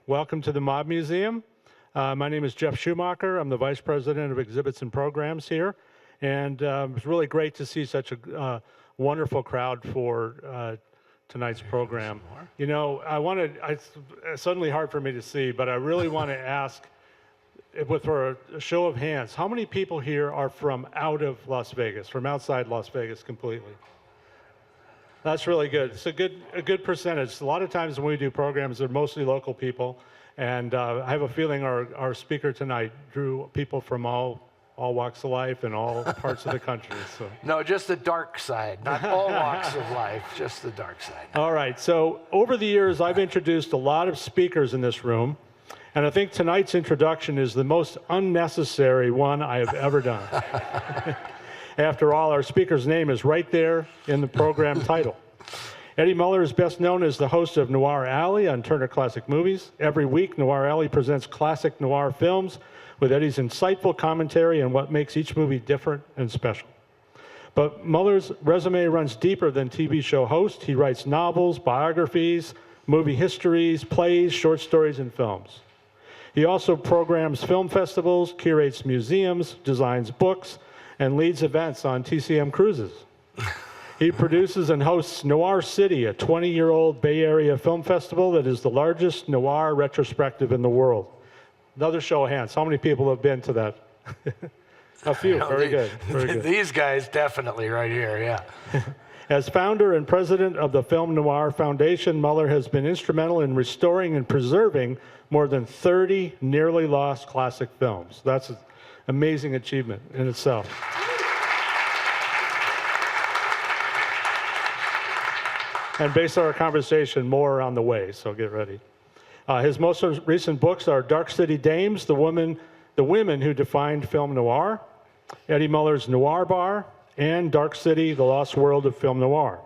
Welcome to the Mob Museum. My name is Jeff Schumacher. I'm the Vice President of Exhibits and Programs here. And it's really great to see such a wonderful crowd for tonight's program. You know, it's suddenly hard for me to see, but I really want to ask, for a show of hands, how many people here are from out of Las Vegas, from outside Las Vegas completely? That's really good. It's a good percentage. A lot of times when we do programs, they're mostly local people, and I have a feeling our speaker tonight drew people from all walks of life and all parts of the country. So. No, just the dark side, not all walks of life, just the dark side. All right. So over the years, I've introduced a lot of speakers in this room, and I think tonight's introduction is the most unnecessary one I have ever done. After all, our speaker's name is right there in the program title. Eddie Muller is best known as the host of Noir Alley on Turner Classic Movies. Every week, Noir Alley presents classic noir films with Eddie's insightful commentary on what makes each movie different and special. But Muller's resume runs deeper than TV show host. He writes novels, biographies, movie histories, plays, short stories, and films. He also programs film festivals, curates museums, designs books, and leads events on TCM cruises. He produces and hosts Noir City, a 20-year-old Bay Area film festival that is the largest noir retrospective in the world. Another show of hands. How many people have been to that? A few. Very good. Very good. These guys definitely right here, yeah. As founder and president of the Film Noir Foundation, Muller has been instrumental in restoring and preserving more than 30 nearly lost classic films. That's an amazing achievement in itself. And based on our conversation, more on the way, so get ready. His most recent books are Dark City Dames, the women who defined film noir, Eddie Muller's Noir Bar, and Dark City, the Lost World of Film Noir.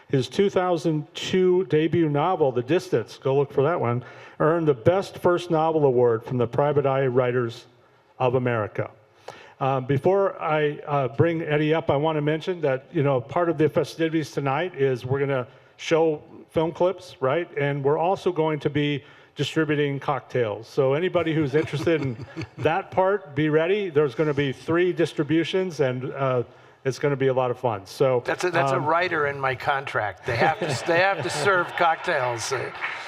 His 2002 debut novel, The Distance, go look for that one, earned the Best First Novel Award from the Private Eye Writers of America. Before I bring Eddie up, I want to mention that, you know, part of the festivities tonight is we're going to show film clips, right? And we're also going to be distributing cocktails. So anybody who's interested in that part, be ready. There's going to be 3 distributions, and it's going to be a lot of fun. So that's a writer in my contract. They have to serve cocktails.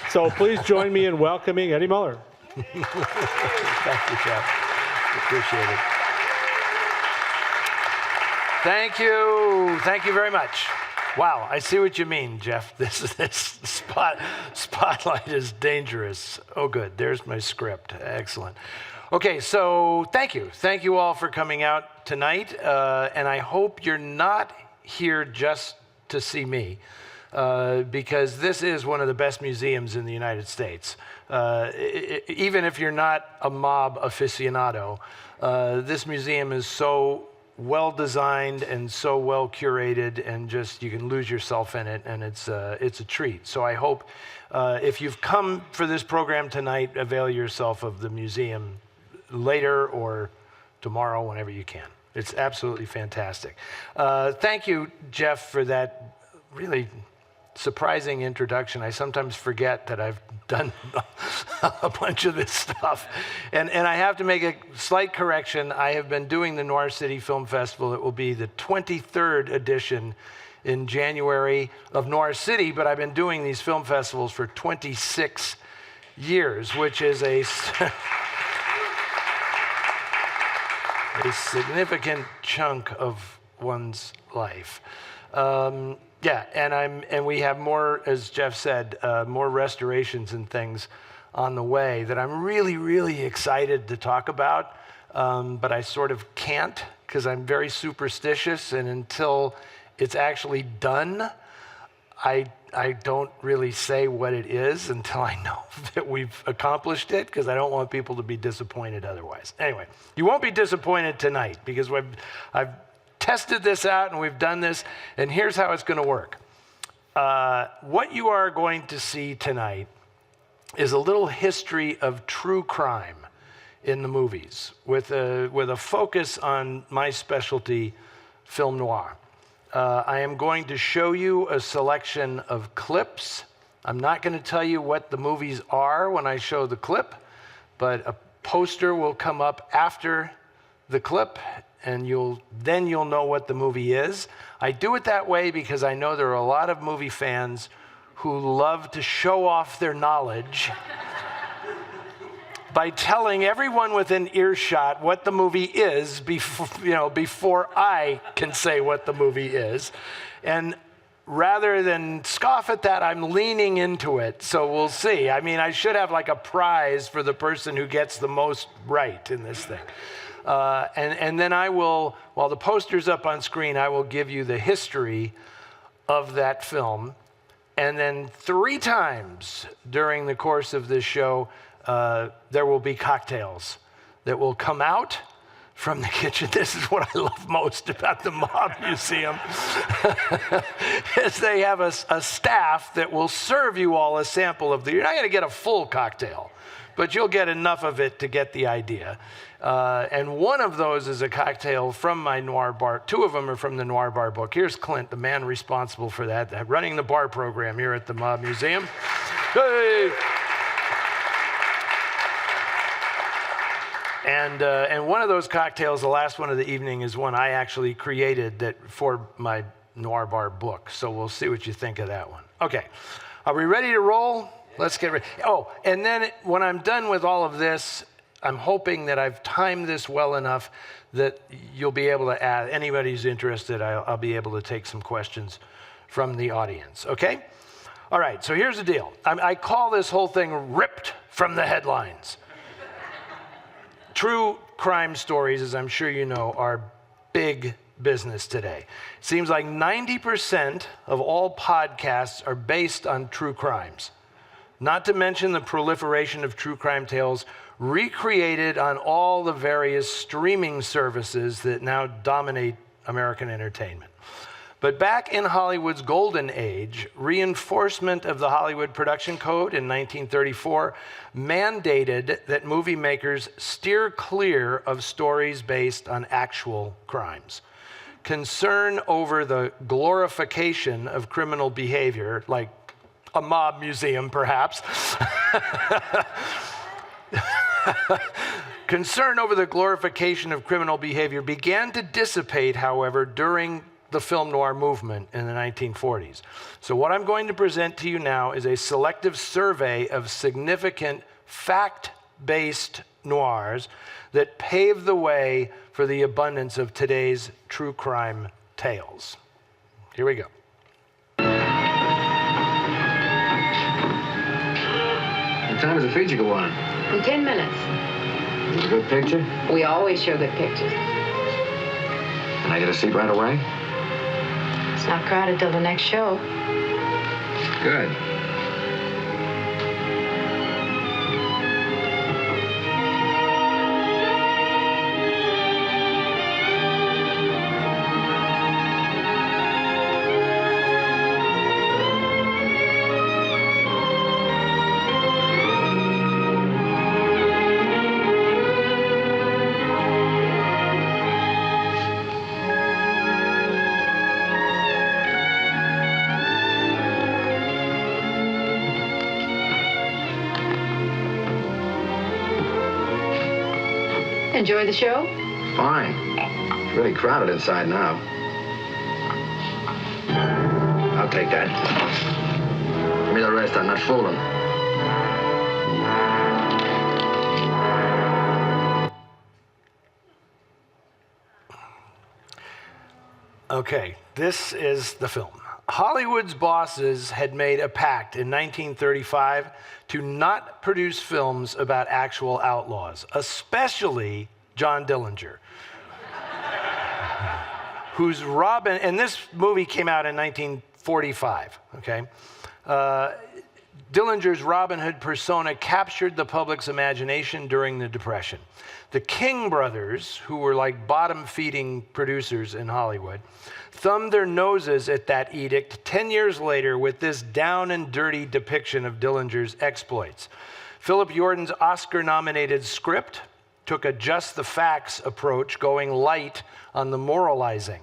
So please join me in welcoming Eddie Muller. Thank you, Jeff. Appreciate it. Thank you very much. Wow, I see what you mean, Jeff. This spotlight is dangerous. Oh, good. There's my script. Excellent. Okay, so thank you. Thank you all for coming out tonight. And I hope you're not here just to see me, because this is one of the best museums in the United States. Even if you're not a mob aficionado, this museum is so well designed and so well curated, and just you can lose yourself in it, and it's a treat. So I hope if you've come for this program tonight, avail yourself of the museum later or tomorrow, whenever you can. It's absolutely fantastic. Thank you, Jeff, for that really surprising introduction. I sometimes forget that I've done a bunch of this stuff. And I have to make a slight correction. I have been doing the Noir City Film Festival. It will be the 23rd edition in January of Noir City, but I've been doing these film festivals for 26 years, which is a significant chunk of one's life. Yeah, and we have more, as Jeff said, more restorations and things on the way that I'm really, really excited to talk about, but I sort of can't because I'm very superstitious, and until it's actually done, I don't really say what it is until I know that we've accomplished it, because I don't want people to be disappointed otherwise. Anyway, you won't be disappointed tonight because I've tested this out and we've done this, and here's how it's going to work. What you are going to see tonight is a little history of true crime in the movies with a focus on my specialty, film noir. I am going to show you a selection of clips I'm not going to tell you what the movies are when I show the clip, but a poster will come up after the clip, and then you'll know what the movie is. I do it that way because I know there are a lot of movie fans who love to show off their knowledge by telling everyone within earshot what the movie is before I can say what the movie is. And rather than scoff at that, I'm leaning into it, so we'll see. I mean, I should have like a prize for the person who gets the most right in this thing. And then I will, while the poster's up on screen, I will give you the history of that film. And then 3 times during the course of this show, there will be cocktails that will come out from the kitchen. This is what I love most about the Mob Museum, is they have a staff that will serve you all a sample of you're not going to get a full cocktail, but you'll get enough of it to get the idea. And one of those is a cocktail from my Noir Bar. 2 of them are from the Noir Bar book. Here's Clint, the man responsible for that, running the bar program here at the Mob Museum. Hey! And one of those cocktails, the last one of the evening, is one I actually created for my Noir Bar book. So we'll see what you think of that one. Okay, are we ready to roll? Let's get ready. Oh, and then when I'm done with all of this, I'm hoping that I've timed this well enough that you'll be able to add, anybody who's interested, I'll be able to take some questions from the audience, okay? All right, so here's the deal. I call this whole thing ripped from the headlines. True crime stories, as I'm sure you know, are big business today. It seems like 90% of all podcasts are based on true crimes, not to mention the proliferation of true crime tales recreated on all the various streaming services that now dominate American entertainment. But back in Hollywood's golden age, reinforcement of the Hollywood Production Code in 1934 mandated that movie makers steer clear of stories based on actual crimes. Concern over the glorification of criminal behavior, like a mob museum perhaps, concern over the glorification of criminal behavior began to dissipate, however, during the film noir movement in the 1940s. So what I'm going to present to you now is a selective survey of significant fact-based noirs that pave the way for the abundance of today's true crime tales. Here we go. What time does the feature go on? In 10 minutes. Is it a good picture? We always show good pictures. Can I get a seat right away? It's not crowded till the next show. Good. Enjoy the show? Fine. It's really crowded inside now. I'll take that. Give me the rest. I'm not fooling. Okay, this is the film. Hollywood's bosses had made a pact in 1935 to not produce films about actual outlaws, especially John Dillinger, whose Robin, and this movie came out in 1945, okay? Dillinger's Robin Hood persona captured the public's imagination during the Depression. The King brothers, who were like bottom-feeding producers in Hollywood, thumbed their noses at that edict 10 years later with this down and dirty depiction of Dillinger's exploits. Philip Yordan's Oscar-nominated script took a just the facts approach, going light on the moralizing.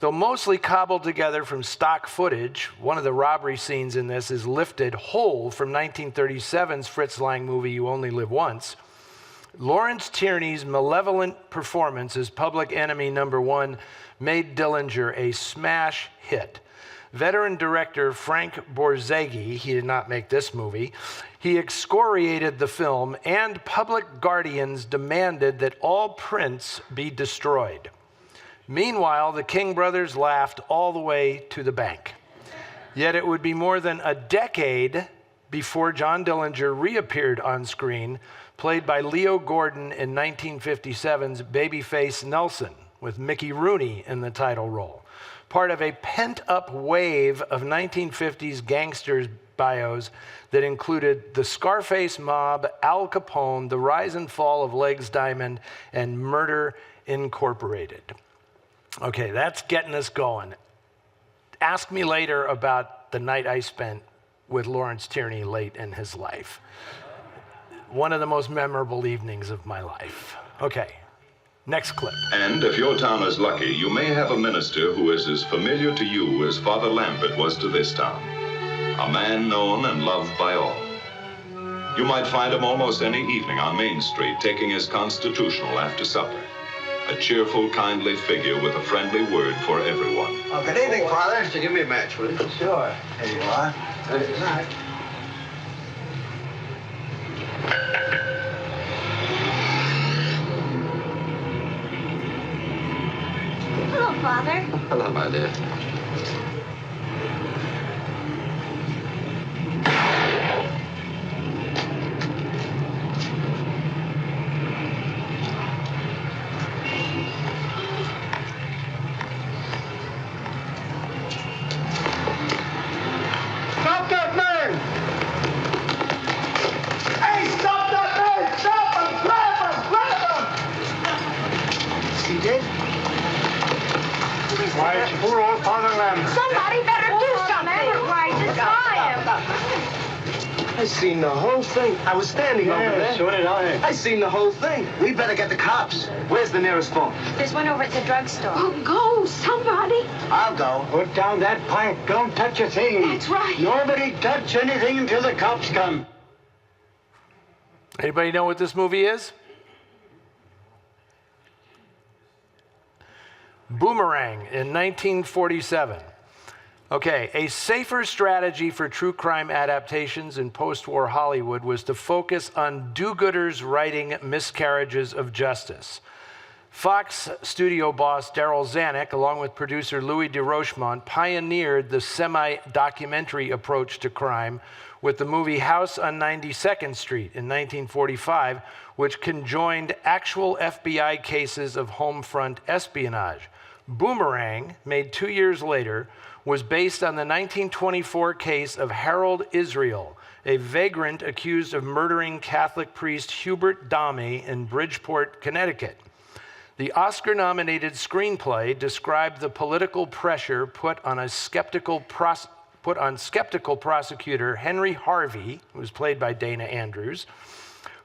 Though mostly cobbled together from stock footage, one of the robbery scenes in this is lifted whole from 1937's Fritz Lang movie You Only Live Once. Lawrence Tierney's malevolent performance as public enemy number one made Dillinger a smash hit. Veteran director Frank Borzage, he did not make this movie, he excoriated the film, and public guardians demanded that all prints be destroyed. Meanwhile, the King brothers laughed all the way to the bank. Yet it would be more than a decade before John Dillinger reappeared on screen, played by Leo Gordon in 1957's Babyface Nelson, with Mickey Rooney in the title role. Part of a pent-up wave of 1950s gangsters bios that included the Scarface Mob, Al Capone, the rise and fall of Legs Diamond, and Murder Incorporated. Okay, that's getting us going. Ask me later about the night I spent with Lawrence Tierney late in his life. One of the most memorable evenings of my life. Okay, next clip. And if your town is lucky, you may have a minister who is as familiar to you as Father Lambert was to this town. A man known and loved by all. You might find him almost any evening on Main Street taking his constitutional after supper. A cheerful, kindly figure with a friendly word for everyone. Oh, good evening, Father. So give me a match, will you? Sure. Here you are. Good night. Hello, Father. Hello, my dear. Stop that man! Hey, stop that man! Stop him! Grab him! Grab him! He did? Why, it's poor old Father Lambert. Somebody better do something. Right, just try him. I seen the whole thing. I was standing over there. So did I seen the whole thing. We better get the cops. Where's the nearest phone? There's one over at the drugstore. Oh, go, somebody. I'll go. Put down that pipe. Don't touch a thing. That's right. Nobody touch anything until the cops come. Anybody know what this movie is? Boomerang in 1947. Okay, a safer strategy for true crime adaptations in post-war Hollywood was to focus on do-gooders writing miscarriages of justice. Fox studio boss Darryl Zanuck, along with producer Louis de Rochemont, pioneered the semi-documentary approach to crime with the movie House on 92nd Street in 1945, which conjoined actual FBI cases of home front espionage. Boomerang, made 2 years later, was based on the 1924 case of Harold Israel, a vagrant accused of murdering Catholic priest Hubert Dahme in Bridgeport, Connecticut. The Oscar-nominated screenplay described the political pressure put on skeptical prosecutor Henry Harvey, who was played by Dana Andrews,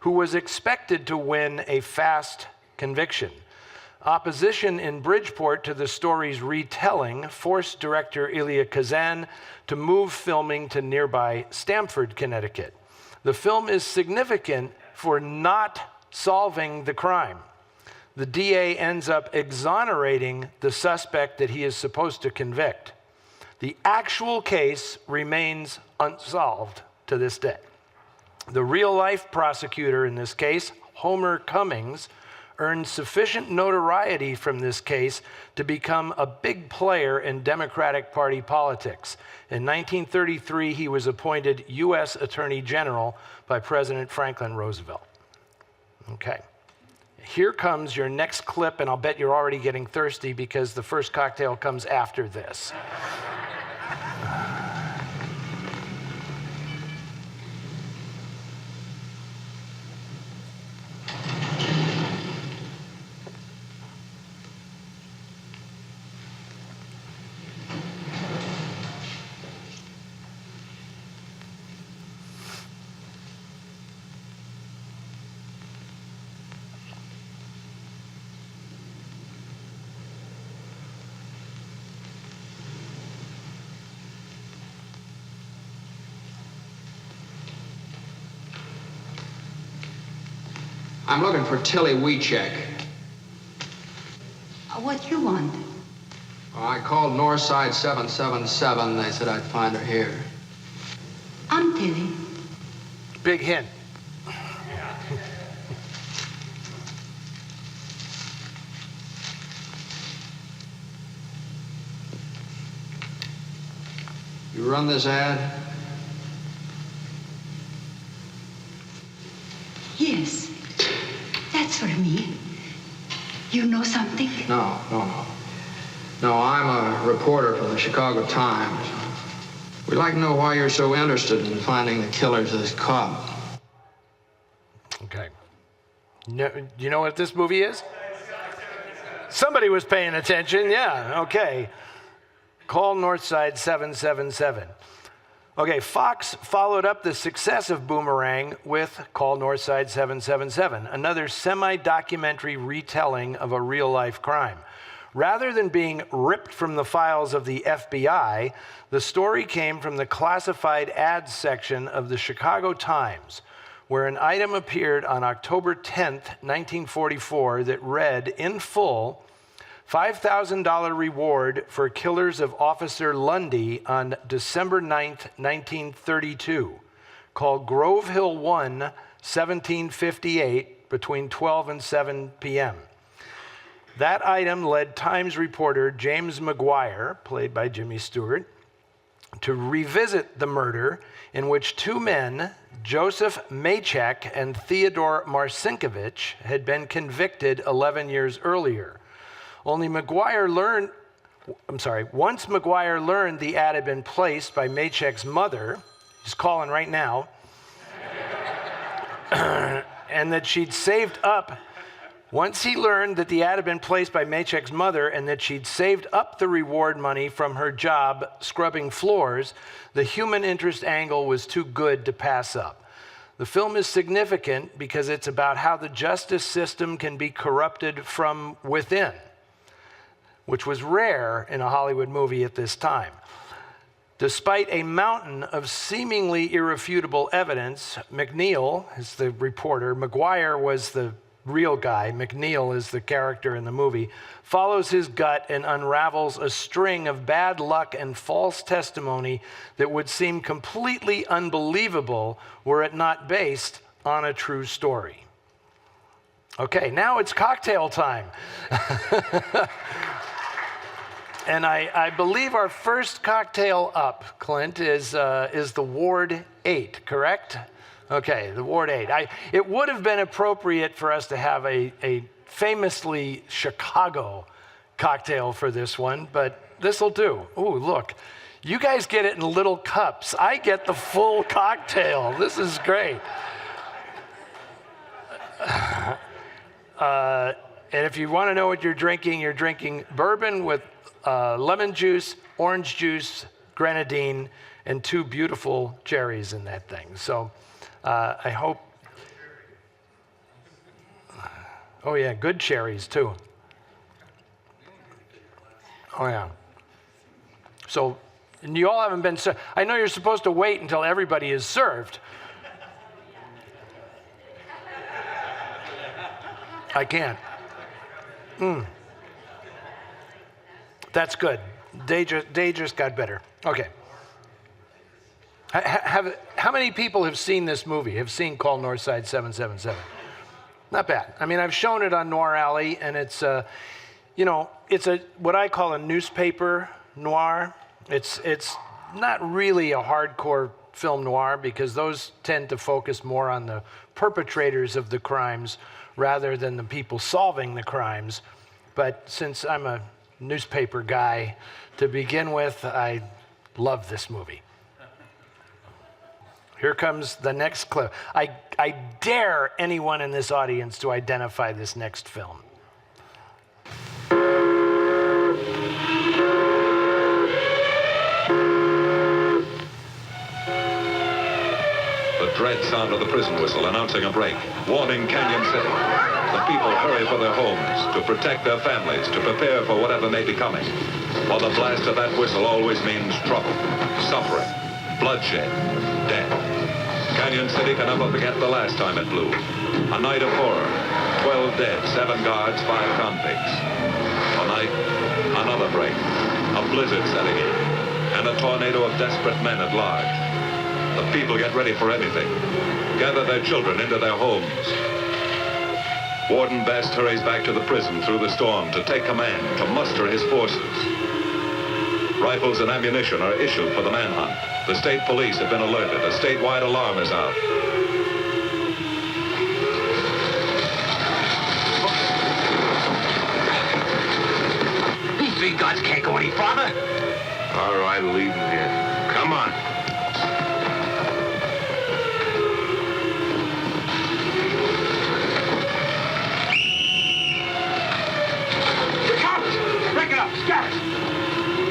who was expected to win a fast conviction. Opposition in Bridgeport to the story's retelling forced director Elia Kazan to move filming to nearby Stamford, Connecticut. The film is significant for not solving the crime. The DA ends up exonerating the suspect that he is supposed to convict. The actual case remains unsolved to this day. The real-life prosecutor in this case, Homer Cummings, earned sufficient notoriety from this case to become a big player in Democratic Party politics. In 1933, he was appointed U.S. Attorney General by President Franklin Roosevelt. Okay. Here comes your next clip, and I'll bet you're already getting thirsty because the first cocktail comes after this. I'm looking for Tilly Weechek. What you want? Oh, I called Northside 777. They said I'd find her here. I'm Tilly. Big hint. You run this ad? Yes. That's for me. You know something? No. No, I'm a reporter from the Chicago Times. We'd like to know why you're so interested in finding the killers of this cop. Okay. No, you know what this movie is? Somebody was paying attention. Yeah, okay. Call Northside 777. Okay, Fox followed up the success of Boomerang with Call Northside 777, another semi-documentary retelling of a real-life crime. Rather than being ripped from the files of the FBI, the story came from the classified ads section of the Chicago Times, where an item appeared on October 10th, 1944 that read in full, $5,000 reward for killers of Officer Lundy on December 9th, 1932. Call Grove Hill 1, 1758, between 12 and 7 p.m. That item led Times reporter James McGuire, played by Jimmy Stewart, to revisit the murder in which two men, Joseph Maychek and Theodore Marcinkovich, had been convicted 11 years earlier. Once McGuire learned the ad had been placed by Maychek's mother, he's calling right now, and that she'd saved up, once he learned that the ad had been placed by Maychek's mother and that she'd saved up the reward money from her job scrubbing floors, the human interest angle was too good to pass up. The film is significant because it's about how the justice system can be corrupted from within, which was rare in a Hollywood movie at this time. Despite a mountain of seemingly irrefutable evidence, McNeil is the reporter, McGuire was the real guy, McNeil is the character in the movie, follows his gut and unravels a string of bad luck and false testimony that would seem completely unbelievable were it not based on a true story. Okay, now it's cocktail time. And I believe our first cocktail up, Clint, is the Ward 8, correct? Okay, the Ward 8. It would have been appropriate for us to have a famously Chicago cocktail for this one, but this will do. Ooh, look. You guys get it in little cups. I get the full cocktail. This is great. And if you want to know what you're drinking bourbon with lemon juice, orange juice, grenadine, and 2 beautiful cherries in that thing. So I hope, oh yeah, good cherries too. Oh yeah. So, and you all haven't been served. I know you're supposed to wait until everybody is served. I can't. That's good. Day just got better. Okay. How many people have seen this movie, have seen Call Northside 777? Not bad. I mean, I've shown it on Noir Alley, and it's, it's what I call a newspaper noir. It's not really a hardcore film noir because those tend to focus more on the perpetrators of the crimes rather than the people solving the crimes. But since I'm a newspaper guy to begin with, I love this movie. Here comes the next clip. I dare anyone in this audience to identify this next film. The dread sound of the prison whistle announcing a break, warning Canyon City. The people hurry for their homes, to protect their families, to prepare for whatever may be coming. For the blast of that whistle always means trouble, suffering, bloodshed, death. Canyon City can never forget the last time it blew. A night of horror, 12 dead, 7 guards, 5 convicts. Tonight, another break. A blizzard setting in. And a tornado of desperate men at large. The people get ready for anything. Gather their children into their homes. Warden Best hurries back to the prison through the storm to take command, to muster his forces. Rifles and ammunition are issued for the manhunt. The state police have been alerted. A statewide alarm is out. These 3 guards can't go any farther. All right, leave them here. Come on.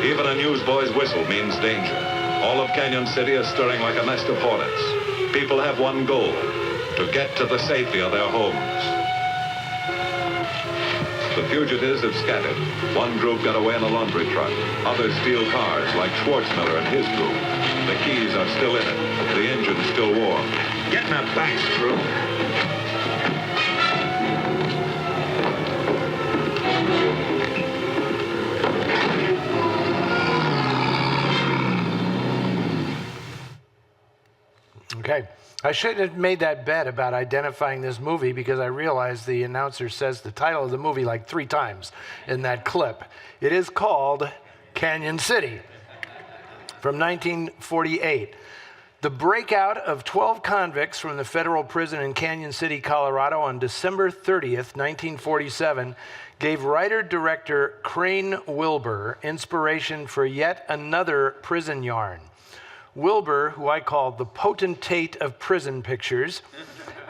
Even a newsboy's whistle means danger. All of Canyon City is stirring like a nest of hornets. People have one goal, to get to the safety of their homes. The fugitives have scattered. One group got away in a laundry truck. Others steal cars, like Schwartzmiller and his group. The keys are still in it. The engine's still warm. Get in the back, Screw. Okay. I shouldn't have made that bet about identifying this movie because I realized the announcer says the title of the movie like 3 times in that clip. It is called Canyon City from 1948. The breakout of 12 convicts from the federal prison in Canyon City, Colorado on December 30th, 1947 gave writer-director Crane Wilbur inspiration for yet another prison yarn. Wilbur, who I call the potentate of prison pictures,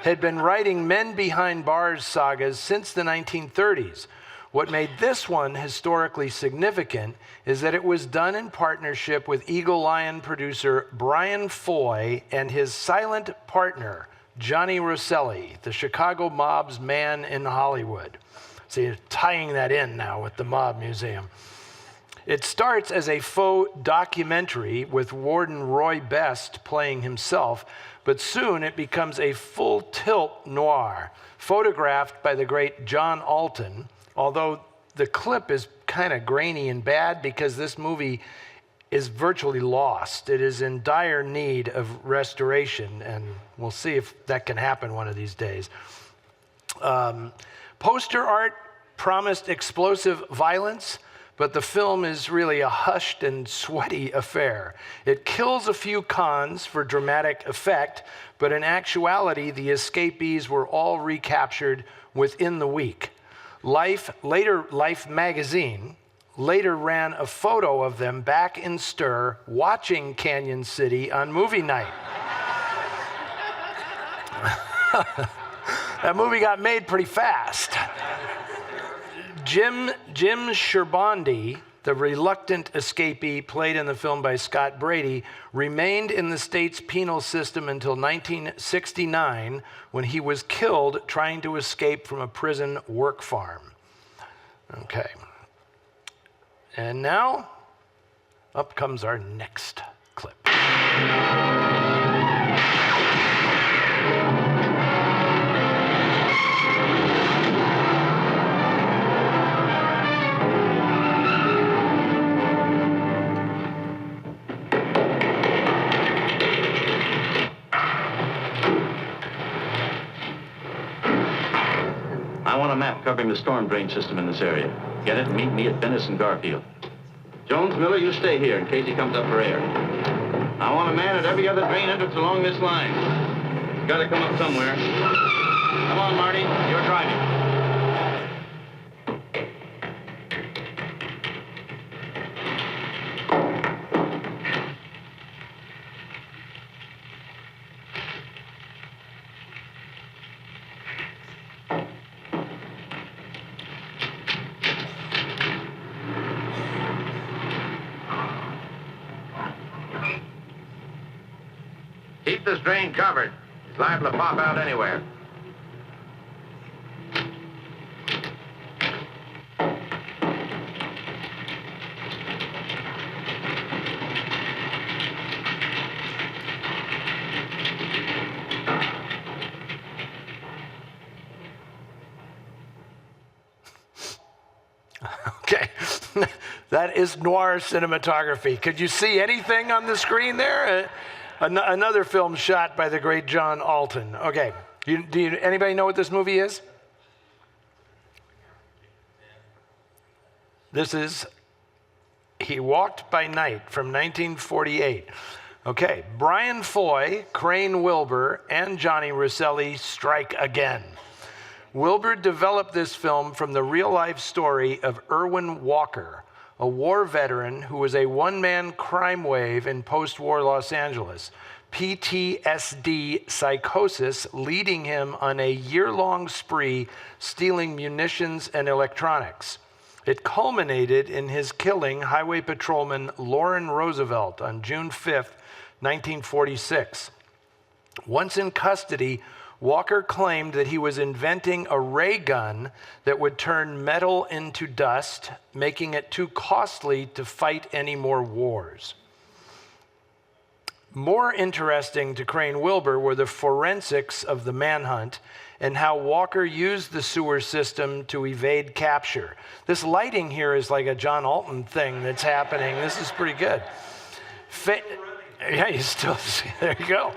had been writing men behind bars sagas since the 1930s. What made this one historically significant is that it was done in partnership with Eagle Lion producer Brian Foy and his silent partner, Johnny Rosselli, the Chicago mob's man in Hollywood. So you're tying that in now with the Mob Museum. It starts as a faux documentary with Warden Roy Best playing himself, but soon it becomes a full-tilt noir, photographed by the great John Alton, although the clip is kind of grainy and bad because this movie is virtually lost. It is in dire need of restoration, and we'll see if that can happen one of these days. Poster art promised explosive violence, but the film is really a hushed and sweaty affair. It kills a few cons for dramatic effect, but in actuality, the escapees were all recaptured within the week. Life magazine later ran a photo of them back in stir watching Canyon City on movie night. That movie got made pretty fast. Jim Sherbondi, the reluctant escapee played in the film by Scott Brady, remained in the state's penal system until 1969 when he was killed trying to escape from a prison work farm. Okay. And now, up comes our next clip. I want a map covering the storm drain system in this area. Get it and meet me at Venice and Garfield. Jones, Miller, you stay here in case he comes up for air. I want a man at every other drain entrance along this line. He's got to come up somewhere. Come on, Marty, you're driving. Keep this drain covered. It's liable to pop out anywhere. That is noir cinematography. Could you see anything on the screen there? Another film shot by the great John Alton. Okay, anybody know what this movie is? This is He Walked by Night from 1948. Okay, Brian Foy, Crane Wilbur, and Johnny Rosselli strike again. Wilbur developed this film from the real-life story of Irwin Walker, a war veteran who was a one-man crime wave in post-war Los Angeles. PTSD psychosis leading him on a year-long spree stealing munitions and electronics. It culminated in his killing Highway Patrolman Lauren Roosevelt on June 5th, 1946. Once in custody, Walker claimed that he was inventing a ray gun that would turn metal into dust, making it too costly to fight any more wars. More interesting to Crane Wilbur were the forensics of the manhunt and how Walker used the sewer system to evade capture. This lighting here is like a John Alton thing that's happening. This is pretty good. Yeah, you still see, there you go.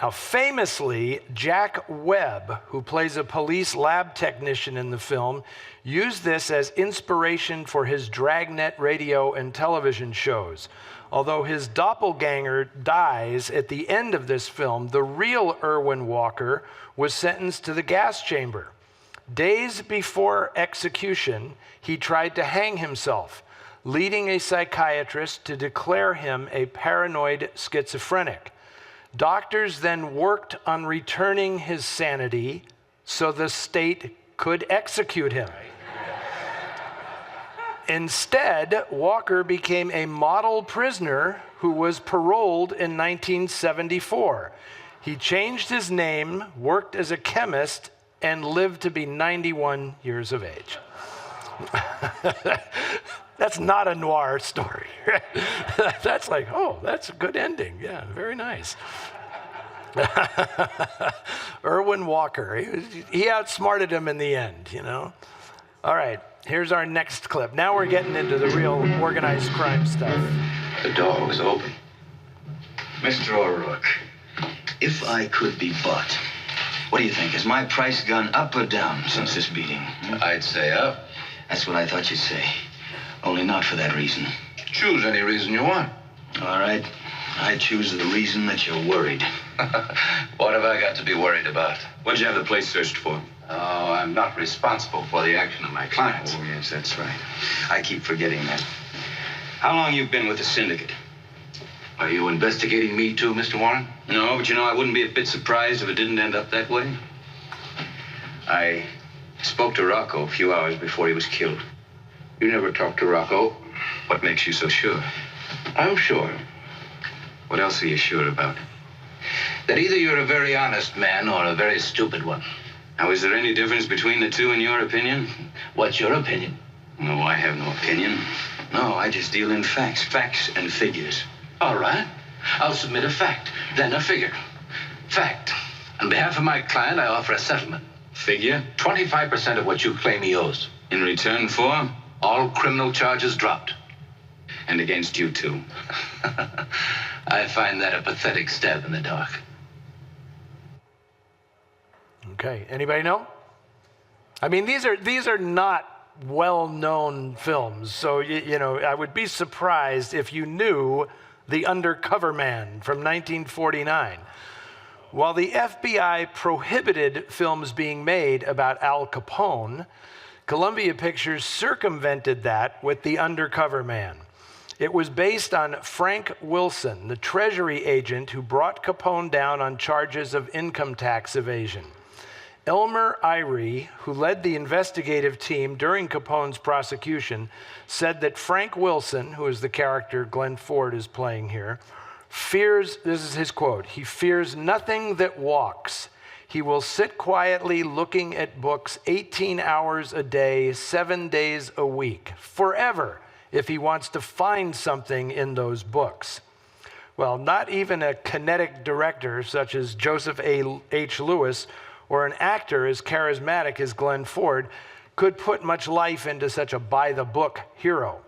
Now, famously, Jack Webb, who plays a police lab technician in the film, used this as inspiration for his dragnet radio and television shows. Although his doppelganger dies at the end of this film, the real Irwin Walker was sentenced to the gas chamber. Days before execution, he tried to hang himself, leading a psychiatrist to declare him a paranoid schizophrenic. Doctors then worked on returning his sanity so the state could execute him. Instead, Walker became a model prisoner who was paroled in 1974. He changed his name, worked as a chemist, and lived to be 91 years of age. That's not a noir story. That's like, oh, that's a good ending. Yeah, very nice. Irwin Walker, he outsmarted him in the end, you know? All right, here's our next clip. Now we're getting into the real organized crime stuff. The door was open. Mr. O'Rourke, if I could be bought, what do you think? Has my price gone up or down since this beating? I'd say up. That's what I thought you'd say. Only not for that reason. Choose any reason you want. All right. I choose the reason that you're worried. What have I got to be worried about? What did you have the place searched for? Oh, I'm not responsible for the action of my clients. Oh, yes, that's right. I keep forgetting that. How long you been with the syndicate? Are you investigating me too, Mr. Warren? No, but you know, I wouldn't be a bit surprised if it didn't end up that way. I spoke to Rocco a few hours before he was killed. You never talked to Rocco. What makes you so sure? I'm sure. What else are you sure about? That either you're a very honest man or a very stupid one. Now, is there any difference between the two in your opinion? What's your opinion? No, I have no opinion. No, I just deal in facts. Facts and figures. All right. I'll submit a fact, then a figure. Fact. On behalf of my client, I offer a settlement. Figure? 25% of what you claim he owes. In return for? All criminal charges dropped. And against you, too. I find that a pathetic stab in the dark. Okay, anybody know? I mean, these are not well-known films, so you know, I would be surprised if you knew The Undercover Man from 1949. While the FBI prohibited films being made about Al Capone, Columbia Pictures circumvented that with The Undercover Man. It was based on Frank Wilson, the Treasury agent who brought Capone down on charges of income tax evasion. Elmer Irie, who led the investigative team during Capone's prosecution, said that Frank Wilson, who is the character Glenn Ford is playing here, fears, this is his quote, he fears nothing that walks. He will sit quietly looking at books 18 hours a day, 7 days a week, forever, if he wants to find something in those books. Well, not even a kinetic director such as Joseph H. Lewis or an actor as charismatic as Glenn Ford could put much life into such a by-the-book hero.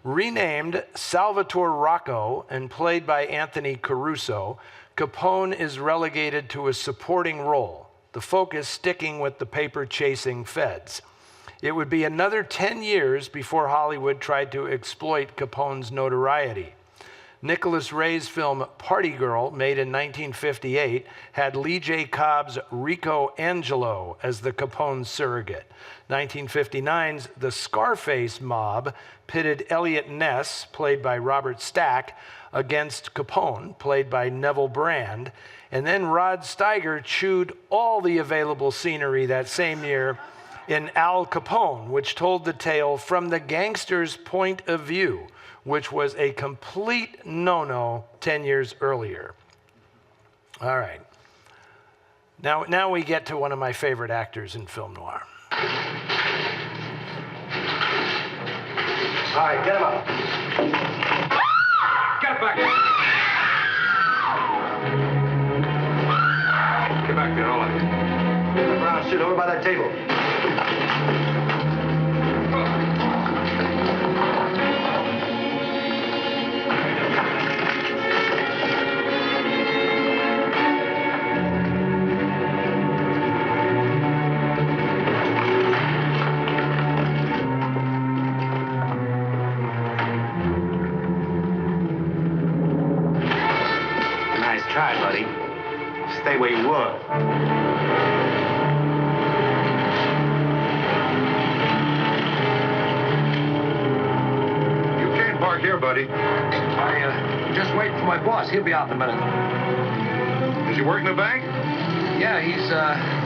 Renamed Salvatore Rocco and played by Anthony Caruso, Capone is relegated to a supporting role, the focus sticking with the paper-chasing feds. It would be another 10 years before Hollywood tried to exploit Capone's notoriety. Nicholas Ray's film Party Girl, made in 1958, had Lee J. Cobb's Rico Angelo as the Capone surrogate. 1959's The Scarface Mob pitted Elliot Ness, played by Robert Stack, against Capone, played by Neville Brand. And then Rod Steiger chewed all the available scenery that same year in Al Capone, which told the tale from the gangster's point of view, which was a complete no-no 10 years earlier. All right. Now we get to one of my favorite actors in film noir. All right, get him up. Get back here. Get back there, all of you. Get the brown suit over by that table. Try, buddy. Stay where you were. You can't park here, buddy. Just waiting for my boss. He'll be out in a minute. Does he work in the bank? Yeah, he's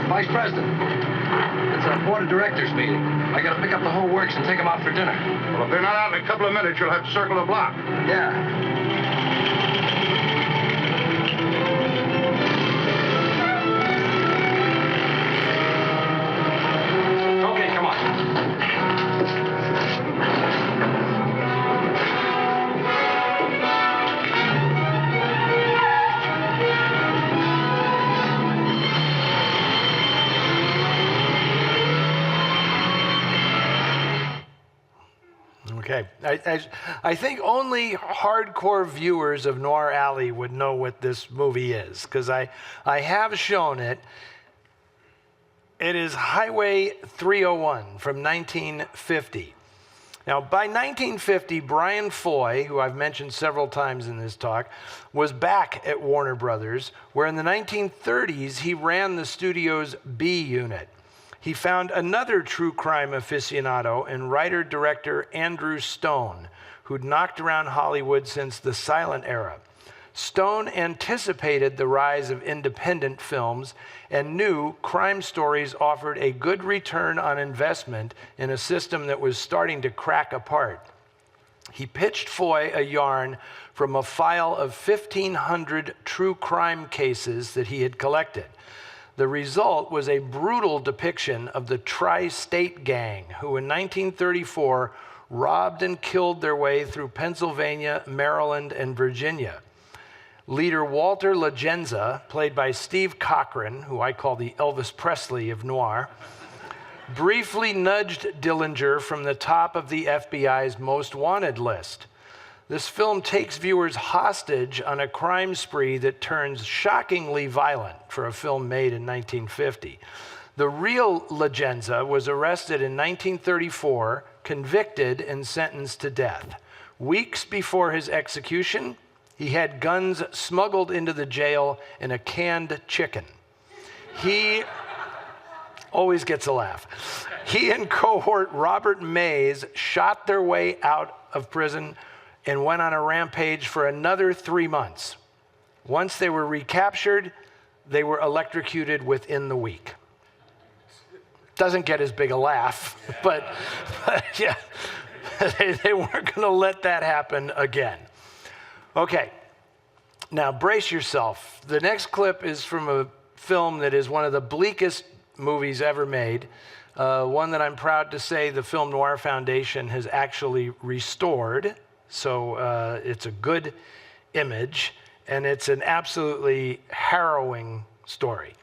vice president. It's a board of directors meeting. I gotta pick up the whole works and take them out for dinner. Well, if they're not out in a couple of minutes, you'll have to circle the block. Yeah. Okay, I think only hardcore viewers of Noir Alley would know what this movie is, because I have shown it. It is Highway 301 from 1950. Now, by 1950, Brian Foy, who I've mentioned several times in this talk, was back at Warner Brothers, where in the 1930s, he ran the studio's B unit. He found another true crime aficionado in writer-director Andrew Stone, who'd knocked around Hollywood since the silent era. Stone anticipated the rise of independent films and knew crime stories offered a good return on investment in a system that was starting to crack apart. He pitched Foy a yarn from a file of 1,500 true crime cases that he had collected. The result was a brutal depiction of the Tri-State Gang, who in 1934 robbed and killed their way through Pennsylvania, Maryland, and Virginia. Leader Walter Lagenza, played by Steve Cochran, who I call the Elvis Presley of noir, briefly nudged Dillinger from the top of the FBI's most wanted list. This film takes viewers hostage on a crime spree that turns shockingly violent for a film made in 1950. The real Lagenza was arrested in 1934, convicted, and sentenced to death. Weeks before his execution, he had guns smuggled into the jail in a canned chicken. He always gets a laugh. He and cohort Robert Mays shot their way out of prison and went on a rampage for another 3 months. Once they were recaptured, they were electrocuted within the week. Doesn't get as big a laugh, but yeah, they weren't going to let that happen again. Okay, now brace yourself. The next clip is from a film that is one of the bleakest movies ever made, one that I'm proud to say the Film Noir Foundation has actually restored. So it's a good image, and it's an absolutely harrowing story.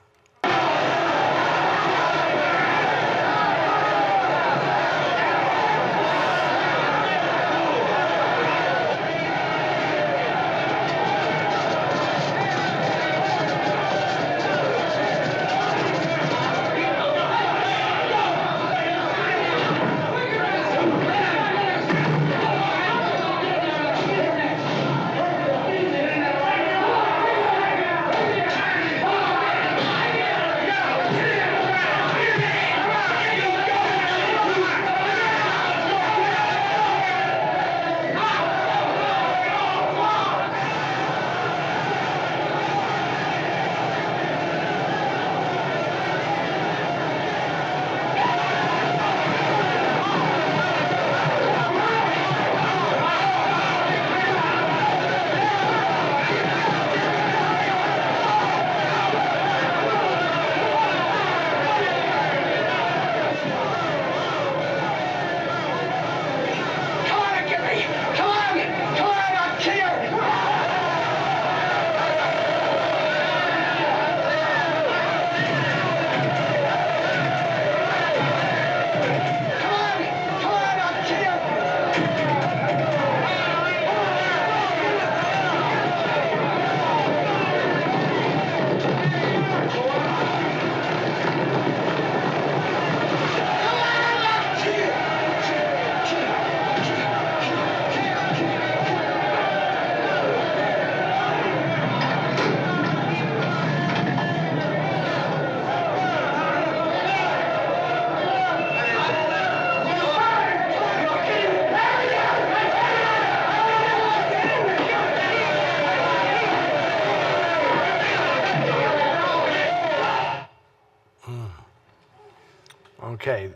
Okay.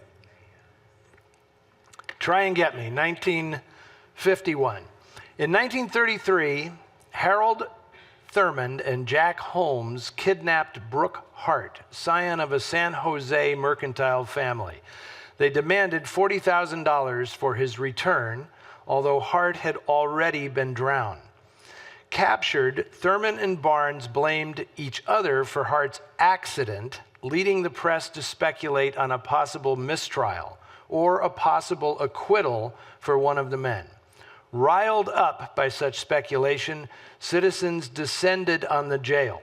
Try and get me, 1951. In 1933, Harold Thurmond and Jack Holmes kidnapped Brooke Hart, scion of a San Jose mercantile family. They demanded $40,000 for his return, although Hart had already been drowned. Captured, Thurmond and Barnes blamed each other for Hart's accident, leading the press to speculate on a possible mistrial or a possible acquittal for one of the men. Riled up by such speculation, citizens descended on the jail.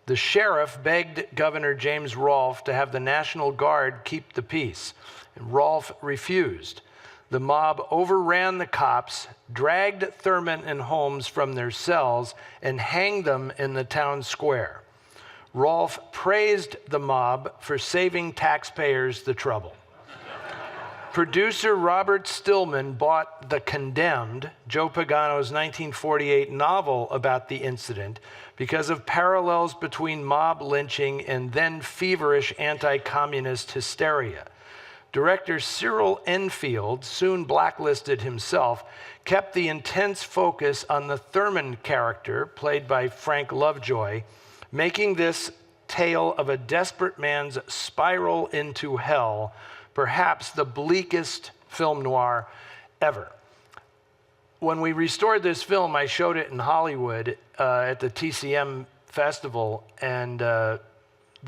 The sheriff begged Governor James Rolfe to have the National Guard keep the peace, and Rolfe refused. The mob overran the cops, dragged Thurmond and Holmes from their cells, and hanged them in the town square. Rolfe praised the mob for saving taxpayers the trouble. Producer Robert Stillman bought The Condemned, Joe Pagano's 1948 novel about the incident, because of parallels between mob lynching and then feverish anti-communist hysteria. Director Cyril Enfield, soon blacklisted himself, kept the intense focus on the Thurmond character, played by Frank Lovejoy, making this tale of a desperate man's spiral into hell perhaps the bleakest film noir ever. When we restored this film, I showed it in Hollywood at the TCM Festival, and the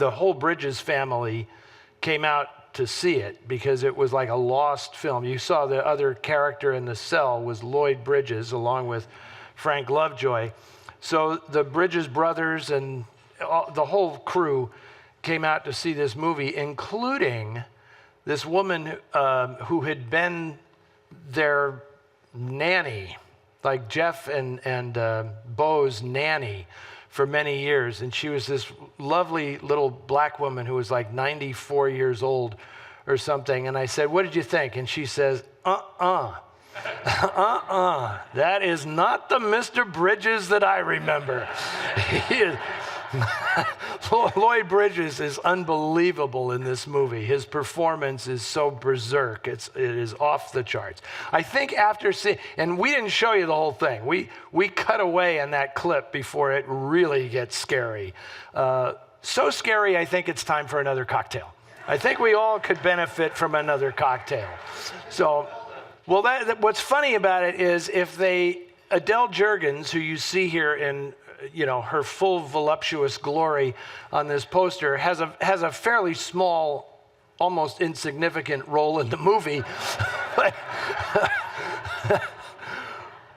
whole Bridges family came out to see it because it was like a lost film. You saw the other character in the cell was Lloyd Bridges along with Frank Lovejoy. So the Bridges brothers and the whole crew came out to see this movie, including this woman who had been their nanny, like Jeff and Bo's nanny for many years. And she was this lovely little black woman who was like 94 years old or something. And I said, "What did you think?" And she says, that is not the Mr. Bridges that I remember. He is, Lloyd Bridges is unbelievable in this movie. His performance is so berserk. It is off the charts. I think after seeing, and we didn't show you the whole thing. We cut away on that clip before it really gets scary. So scary, I think it's time for another cocktail. I think we all could benefit from another cocktail. So, well, what's funny about it is Adele Juergens, who you see here in her full voluptuous glory on this poster, has a fairly small, almost insignificant role in the movie.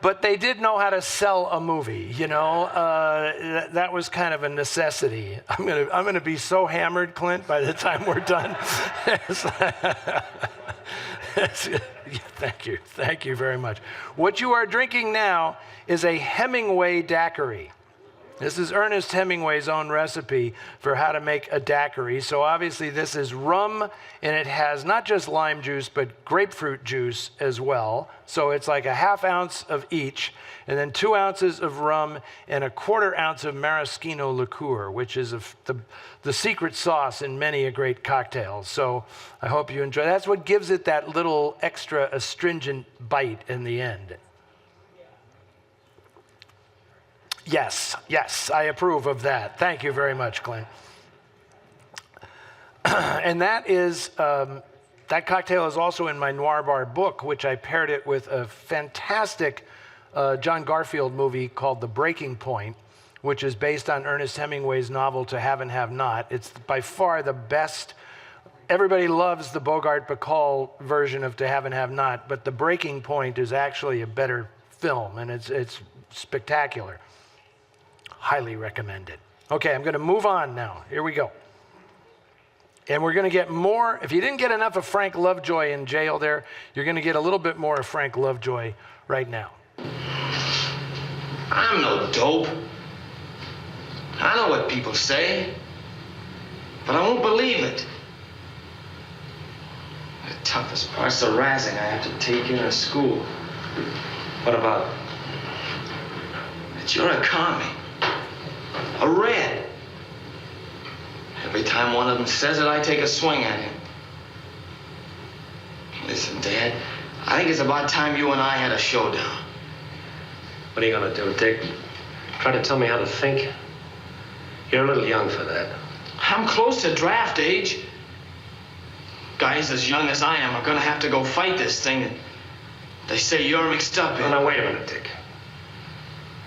But they did know how to sell a movie, that was kind of a necessity. I'm gonna be so hammered, Clint, by the time we're done. Thank you very much. What you are drinking now is a Hemingway daiquiri. This is Ernest Hemingway's own recipe for how to make a daiquiri. So obviously this is rum, and it has not just lime juice, but grapefruit juice as well. So it's like a ½ ounce of each, and then 2 ounces of rum and a ⁄4 ounce of maraschino liqueur, which is the secret sauce in many a great cocktail. So I hope you enjoy. That's what gives it that little extra astringent bite in the end. Yes, I approve of that. Thank you very much, Clint. And that cocktail is also in my Noir Bar book, which I paired it with a fantastic John Garfield movie called The Breaking Point, which is based on Ernest Hemingway's novel To Have and Have Not. It's by far the best. Everybody loves the Bogart Bacall version of To Have and Have Not, but The Breaking Point is actually a better film, and it's spectacular. Highly recommended. Okay, I'm going to move on now. Here we go. And we're going to get more. If you didn't get enough of Frank Lovejoy in jail there, you're going to get a little bit more of Frank Lovejoy right now. I'm no dope. I know what people say, but I won't believe it. The toughest part's the razzing I have to take in at school. What about that you're a commie? A red. Every time one of them says it, I take a swing at him. Listen, Dad, I think it's about time you and I had a showdown. What are you gonna do, Dick? Try to tell me how to think? You're a little young for that. I'm close to draft age. Guys as young as I am are gonna have to go fight this thing, and they say you're mixed up in... Oh, now, wait a minute, Dick.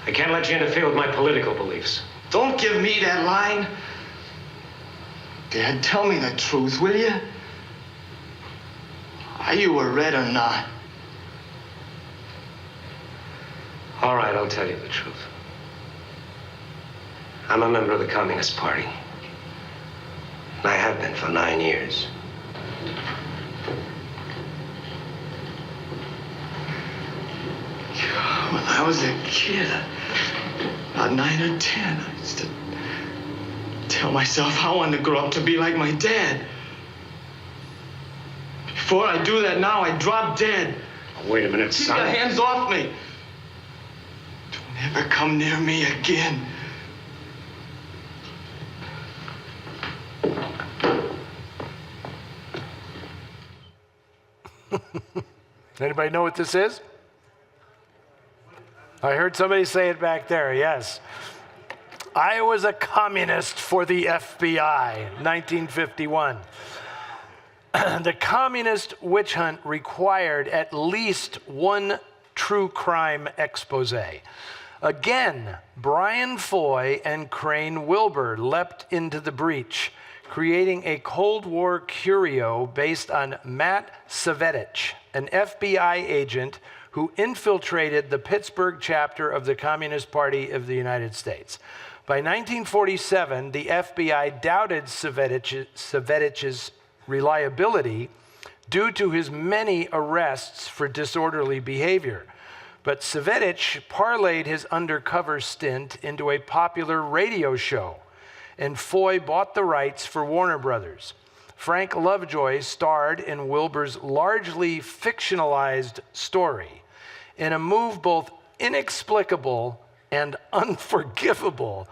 I can't let you interfere with my political beliefs. Don't give me that line. Dad, tell me the truth, will you? Are you a Red or not? All right, I'll tell you the truth. I'm a member of the Communist Party. And I have been for 9 years. When I was a kid, about 9 or 10, I used to tell myself I wanted to grow up to be like my dad. Before I do that now, I drop dead. Oh, wait a minute, Keep son. your hands off me. Don't ever come near me again. Anybody know what this is? I heard somebody say it back there, yes. I was a communist for the FBI, 1951. The communist witch hunt required at least one true crime expose. Again, Brian Foy and Crane Wilbur leapt into the breach, creating a Cold War curio based on Matt Savitich, an FBI agent who infiltrated the Pittsburgh chapter of the Communist Party of the United States. By 1947, the FBI doubted Savitich's reliability due to his many arrests for disorderly behavior. But Savitich parlayed his undercover stint into a popular radio show, and Foy bought the rights for Warner Brothers. Frank Lovejoy starred in Wilbur's largely fictionalized story. In a move both inexplicable and unforgivable,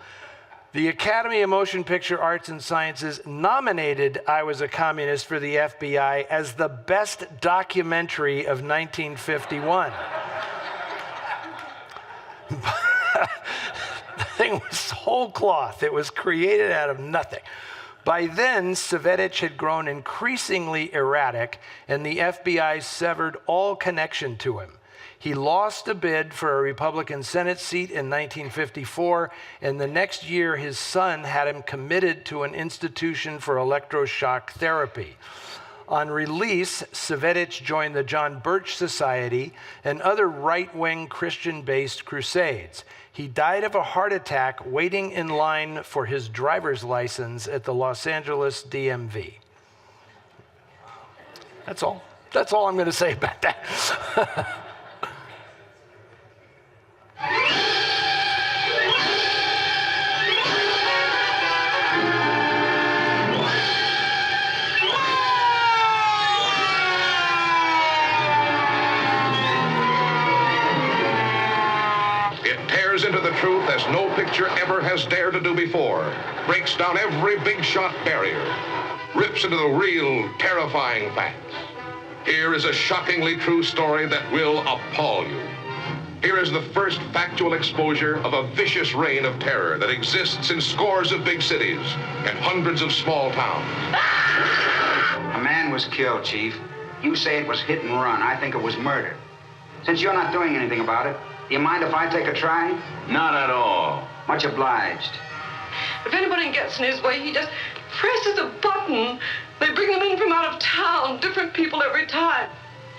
the Academy of Motion Picture Arts and Sciences nominated I Was a Communist for the FBI as the best documentary of 1951. The thing was whole cloth. It was created out of nothing. By then, Savitich had grown increasingly erratic, and the FBI severed all connection to him. He lost a bid for a Republican Senate seat in 1954, and the next year his son had him committed to an institution for electroshock therapy. On release, Savitich joined the John Birch Society and other right-wing Christian-based crusades. He died of a heart attack waiting in line for his driver's license at the Los Angeles DMV. That's all. That's all I'm going to say about that. Into the truth as no picture ever has dared to do before, breaks down every big shot barrier, rips into the real terrifying facts. Here is a shockingly true story that will appall you. Here is the first factual exposure of a vicious reign of terror that exists in scores of big cities and hundreds of small towns. A man was killed, Chief. You say it was hit and run. I think it was murder. Since you're not doing anything about it, do you mind if I take a try? Not at all. Much obliged. If anybody gets in his way, he just presses a button. They bring them in from out of town, different people every time.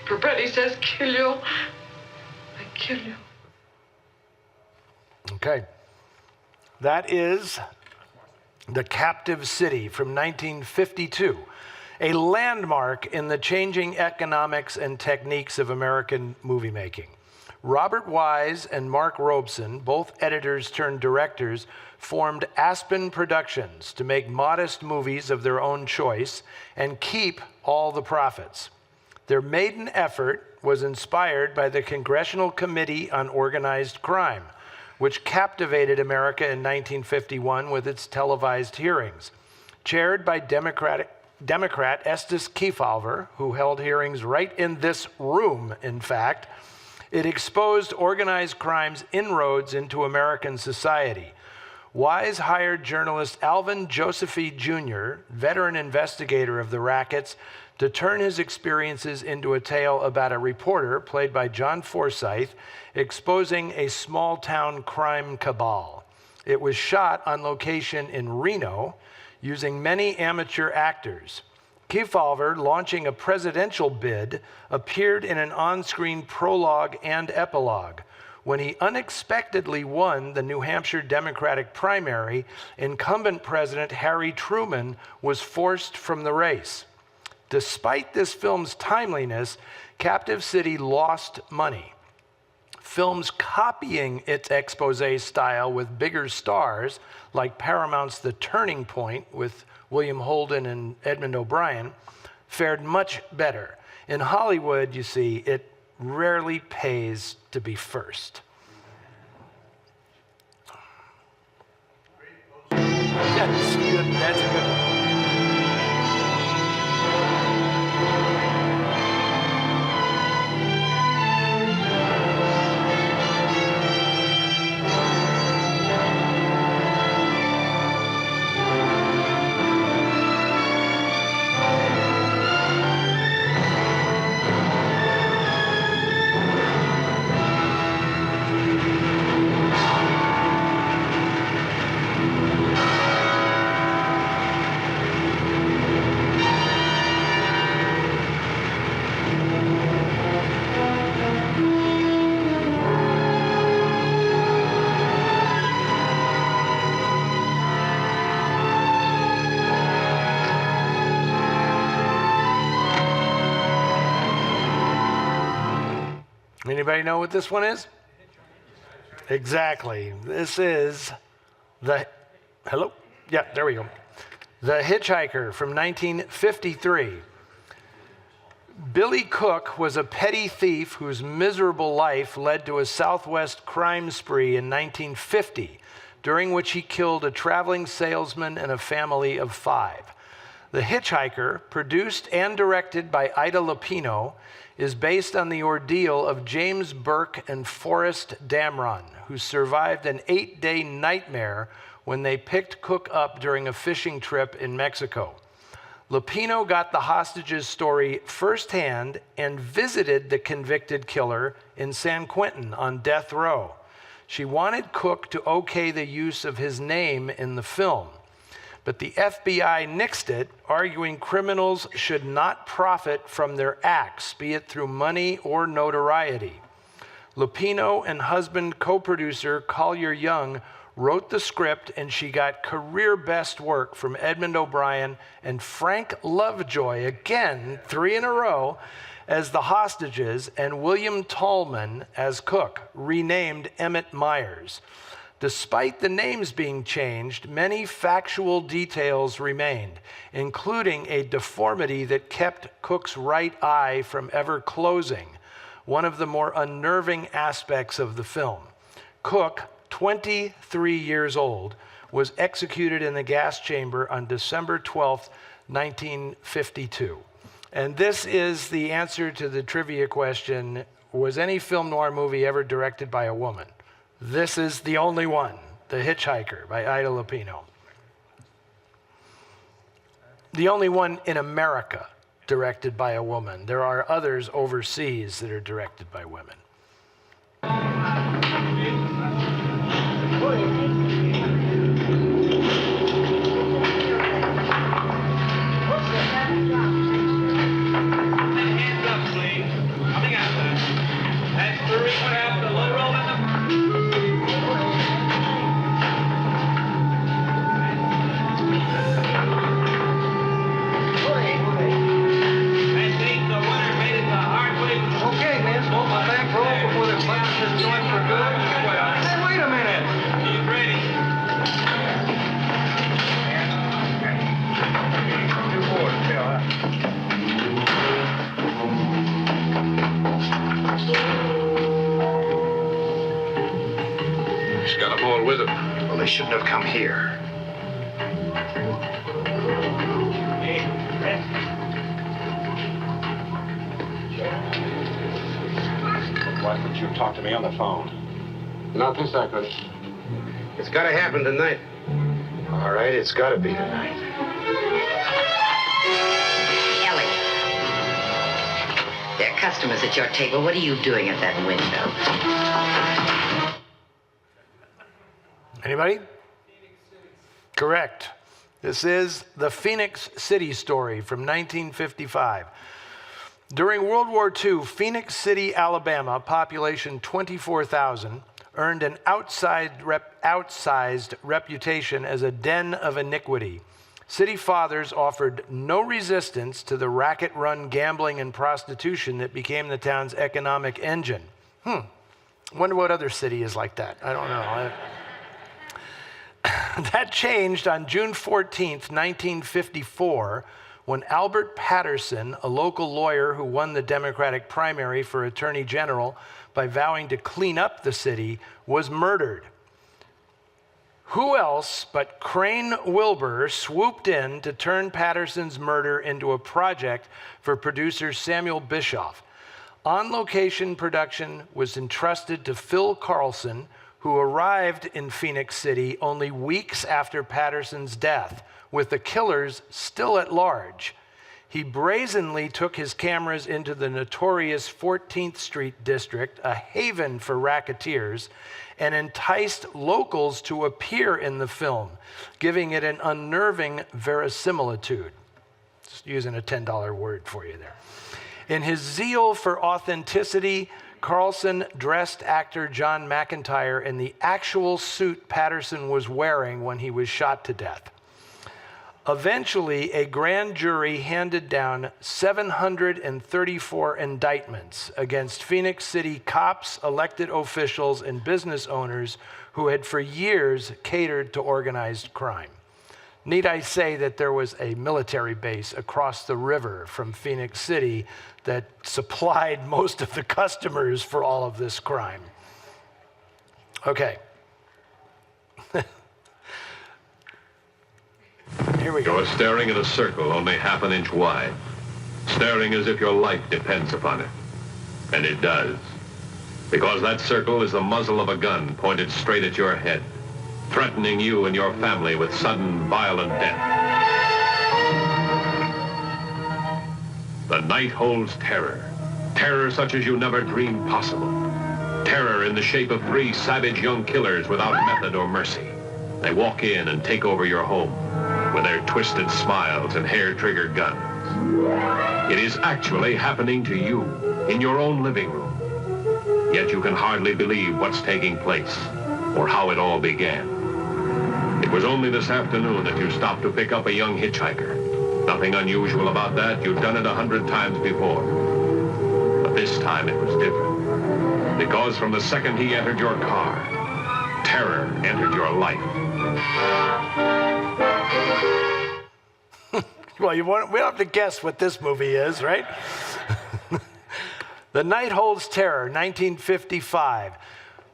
Perpetti says, kill you. I kill you. Okay. That is The Captive City from 1952, a landmark in the changing economics and techniques of American movie making. Robert Wise and Mark Robeson, both editors turned directors, formed Aspen Productions to make modest movies of their own choice and keep all the profits. Their maiden effort was inspired by the Congressional Committee on Organized Crime, which captivated America in 1951 with its televised hearings. Chaired by Democratic Democrat Estes Kefauver, who held hearings right in this room, in fact. It exposed organized crime's inroads into American society. Wise hired journalist Alvin Josephy Jr., veteran investigator of the rackets, to turn his experiences into a tale about a reporter, played by John Forsythe, exposing a small-town crime cabal. It was shot on location in Reno, using many amateur actors. Kefauver, launching a presidential bid, appeared in an on-screen prologue and epilogue. When he unexpectedly won the New Hampshire Democratic primary, incumbent President Harry Truman was forced from the race. Despite this film's timeliness, Captive City lost money. Films copying its expose style with bigger stars, like Paramount's The Turning Point with William Holden and Edmund O'Brien, fared much better. In Hollywood, you see, it rarely pays to be first. That's good. That's a good one. Anybody know what this one is? Exactly. This is hello? Yeah, there we go. The Hitchhiker from 1953. Billy Cook was a petty thief whose miserable life led to a Southwest crime spree in 1950, during which he killed a traveling salesman and a family of 5. The Hitchhiker, produced and directed by Ida Lupino, is based on the ordeal of James Burke and Forrest Damron, who survived an 8-day nightmare when they picked Cook up during a fishing trip in Mexico. Lupino got the hostages' story firsthand and visited the convicted killer in San Quentin on death row. She wanted Cook to okay the use of his name in the film, but the FBI nixed it, arguing criminals should not profit from their acts, be it through money or notoriety. Lupino and husband co-producer Collier Young wrote the script, and she got career best work from Edmund O'Brien and Frank Lovejoy, again, 3 in a row, as the hostages, and William Tallman as Cook, renamed Emmett Myers. Despite the names being changed, many factual details remained, including a deformity that kept Cook's right eye from ever closing, one of the more unnerving aspects of the film. Cook, 23 years old, was executed in the gas chamber on December 12th, 1952. And this is the answer to the trivia question, was any film noir movie ever directed by a woman? This is the only one, The Hitchhiker by Ida Lupino. The only one in America directed by a woman. There are others overseas that are directed by women. Hands up, please. Coming out there. That's 3 perhaps the low roll in the... Okay, man, smoke my back roll before they punch this joint for good. Hey, wait a minute. He's ready. She's got them all with him. Well, they shouldn't have come here. Hey, since you've talked to me on the phone? Nothing, Secretary. It's got to happen tonight. All right, it's got to be tonight. Ellie, there are customers at your table. What are you doing at that window? Anybody? Correct. This is the Phoenix City story from 1955. During World War II, Phoenix City, Alabama, population 24,000, earned an outsized reputation as a den of iniquity. City fathers offered no resistance to the racket-run gambling and prostitution that became the town's economic engine. Wonder what other city is like that. I don't know. That changed on June 14th, 1954, when Albert Patterson, a local lawyer who won the Democratic primary for Attorney General by vowing to clean up the city, was murdered. Who else but Crane Wilbur swooped in to turn Patterson's murder into a project for producer Samuel Bischoff. On-location production was entrusted to Phil Carlson, who arrived in Phoenix City only weeks after Patterson's death, with the killers still at large. He brazenly took his cameras into the notorious 14th Street district, a haven for racketeers, and enticed locals to appear in the film, giving it an unnerving verisimilitude. Just using a $10 word for you there. In his zeal for authenticity, Carlson dressed actor John McIntyre in the actual suit Patterson was wearing when he was shot to death. Eventually, a grand jury handed down 734 indictments against Phoenix City cops, elected officials, and business owners who had for years catered to organized crime. Need I say that there was a military base across the river from Phoenix City that supplied most of the customers for all of this crime? Okay. Here we go. You're staring at a circle only half an inch wide, staring as if your life depends upon it. And it does. Because that circle is the muzzle of a gun pointed straight at your head, threatening you and your family with sudden, violent death. The night holds terror. Terror such as you never dreamed possible. Terror in the shape of 3 savage young killers without method or mercy. They walk in and take over your home with their twisted smiles and hair-triggered guns. It is actually happening to you in your own living room. Yet you can hardly believe what's taking place or how it all began. It was only this afternoon that you stopped to pick up a young hitchhiker. Nothing unusual about that. You've done it 100 times before. But this time it was different. Because from the second he entered your car, terror entered your life. Well, we don't have to guess what this movie is, right? The Night Holds Terror, 1955.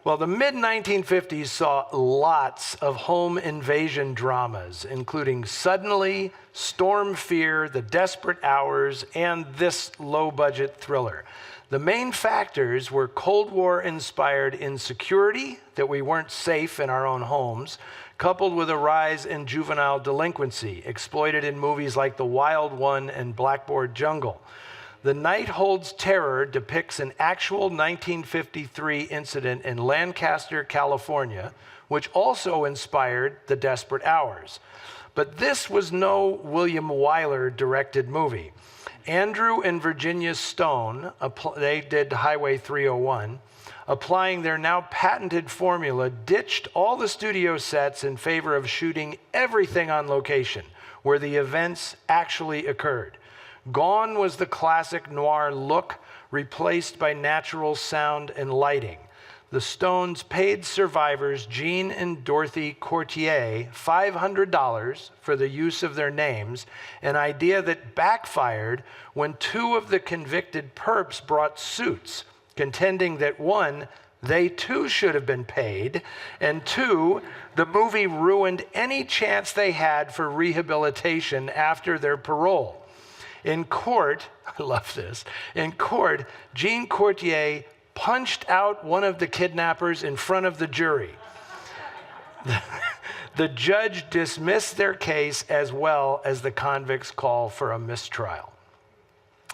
Well, the mid-1950s saw lots of home invasion dramas, including Suddenly, Storm Fear, The Desperate Hours, and this low-budget thriller. The main factors were Cold War-inspired insecurity, that we weren't safe in our own homes, coupled with a rise in juvenile delinquency, exploited in movies like The Wild One and Blackboard Jungle. The Night Holds Terror depicts an actual 1953 incident in Lancaster, California, which also inspired The Desperate Hours. But this was no William Wyler-directed movie. Andrew and Virginia Stone, they did Highway 301, applying their now patented formula, ditched all the studio sets in favor of shooting everything on location, where the events actually occurred. Gone was the classic noir look, replaced by natural sound and lighting. The Stones paid survivors Jean and Dorothy Courtier $500 for the use of their names, an idea that backfired when 2 of the convicted perps brought suits, contending that 1, they too should have been paid, and 2, the movie ruined any chance they had for rehabilitation after their parole. In court, I love this, in court, Jean Courtier punched out one of the kidnappers in front of the jury. The judge dismissed their case as well as the convicts' call for a mistrial.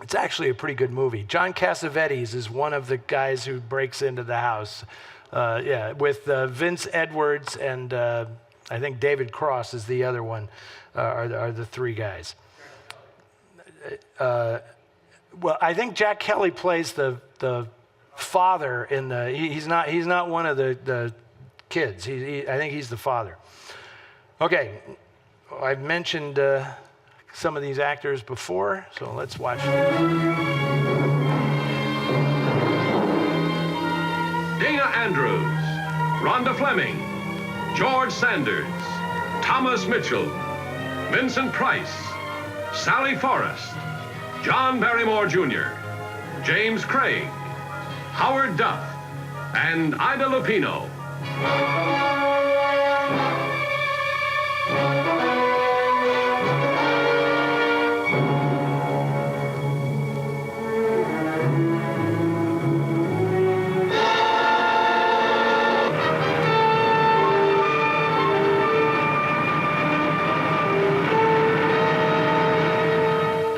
It's actually a pretty good movie. John Cassavetes is one of the guys who breaks into the house. With Vince Edwards and I think David Cross is the other one, are the three guys. Well, I think Jack Kelly plays the father in the. He's not one of the kids. I think he's the father. Okay, I've mentioned some of these actors before, so let's watch them. Dana Andrews, Rhonda Fleming, George Sanders, Thomas Mitchell, Vincent Price, Sally Forrest, John Barrymore Jr., James Craig, Howard Duff, and Ida Lupino.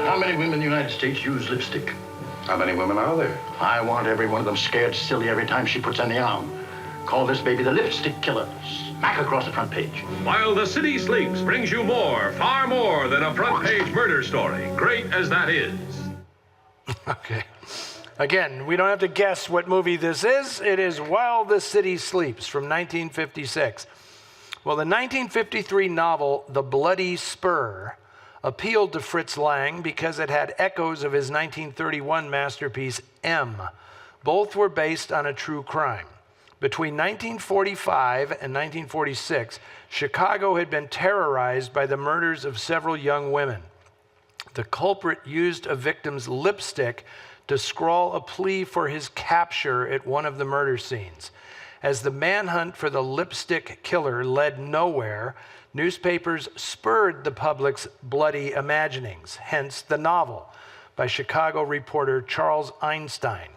How many women in the United States use lipstick? How many women are there? I want every one of them scared silly every time she puts any on. Call this baby the lipstick killer. Smack across the front page. While the City Sleeps brings you more, far more than a front-page murder story, great as that is. Okay. Again, we don't have to guess what movie this is. It is While the City Sleeps from 1956. Well, the 1953 novel The Bloody Spur appealed to Fritz Lang because it had echoes of his 1931 masterpiece, M. Both were based on a true crime. Between 1945 and 1946, Chicago had been terrorized by the murders of several young women. The culprit used a victim's lipstick to scrawl a plea for his capture at one of the murder scenes. As the manhunt for the lipstick killer led nowhere, newspapers spurred the public's bloody imaginings, hence the novel by Chicago reporter Charles Einstein.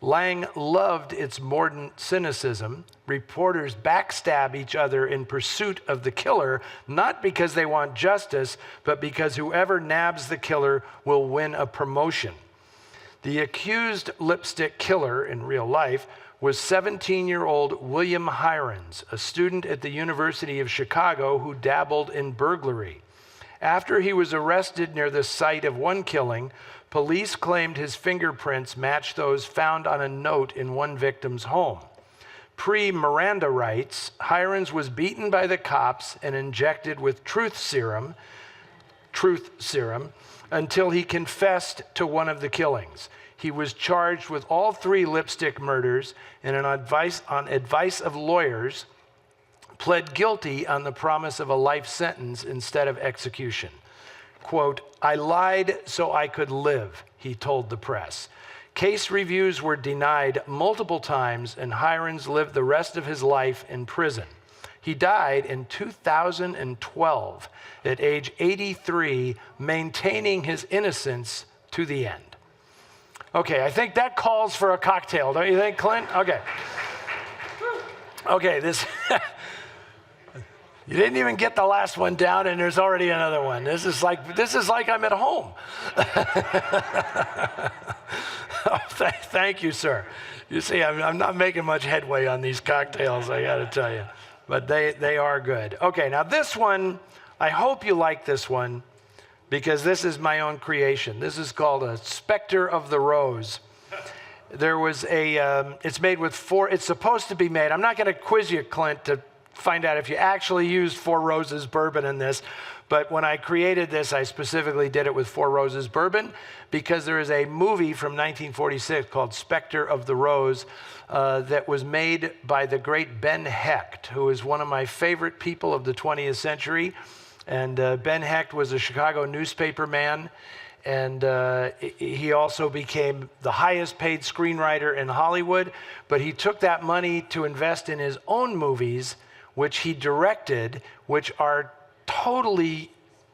Lang loved its mordant cynicism. Reporters backstab each other in pursuit of the killer, not because they want justice, but because whoever nabs the killer will win a promotion. The accused lipstick killer in real life was 17-year-old William Hirons, a student at the University of Chicago who dabbled in burglary. After he was arrested near the site of one killing, police claimed his fingerprints matched those found on a note in one victim's home. Pre-Miranda rights, Hirons was beaten by the cops and injected with truth serum, until he confessed to one of the killings. He was charged with all 3 lipstick murders and on advice of lawyers, pled guilty on the promise of a life sentence instead of execution. Quote, "I lied so I could live," he told the press. Case reviews were denied multiple times, and Hirons lived the rest of his life in prison. He died in 2012 at age 83, maintaining his innocence to the end. Okay, I think that calls for a cocktail, don't you think, Clint? Okay. Okay, this... You didn't even get the last one down, and there's already another one. This is like I'm at home. Thank you, sir. You see, I'm not making much headway on these cocktails, I got to tell you. But they are good. Okay, now this one, I hope you like this one, because this is my own creation. This is called A Spectre of the Rose. There was it's made with it's supposed to be made, I'm not going to quiz you, Clint, to find out if you actually used Four Roses bourbon in this, but when I created this, I specifically did it with Four Roses bourbon because there is a movie from 1946 called Spectre of the Rose that was made by the great Ben Hecht, who is one of my favorite people of the 20th century. And Ben Hecht was a Chicago newspaper man, and he also became the highest paid screenwriter in Hollywood, but he took that money to invest in his own movies, which he directed, which are totally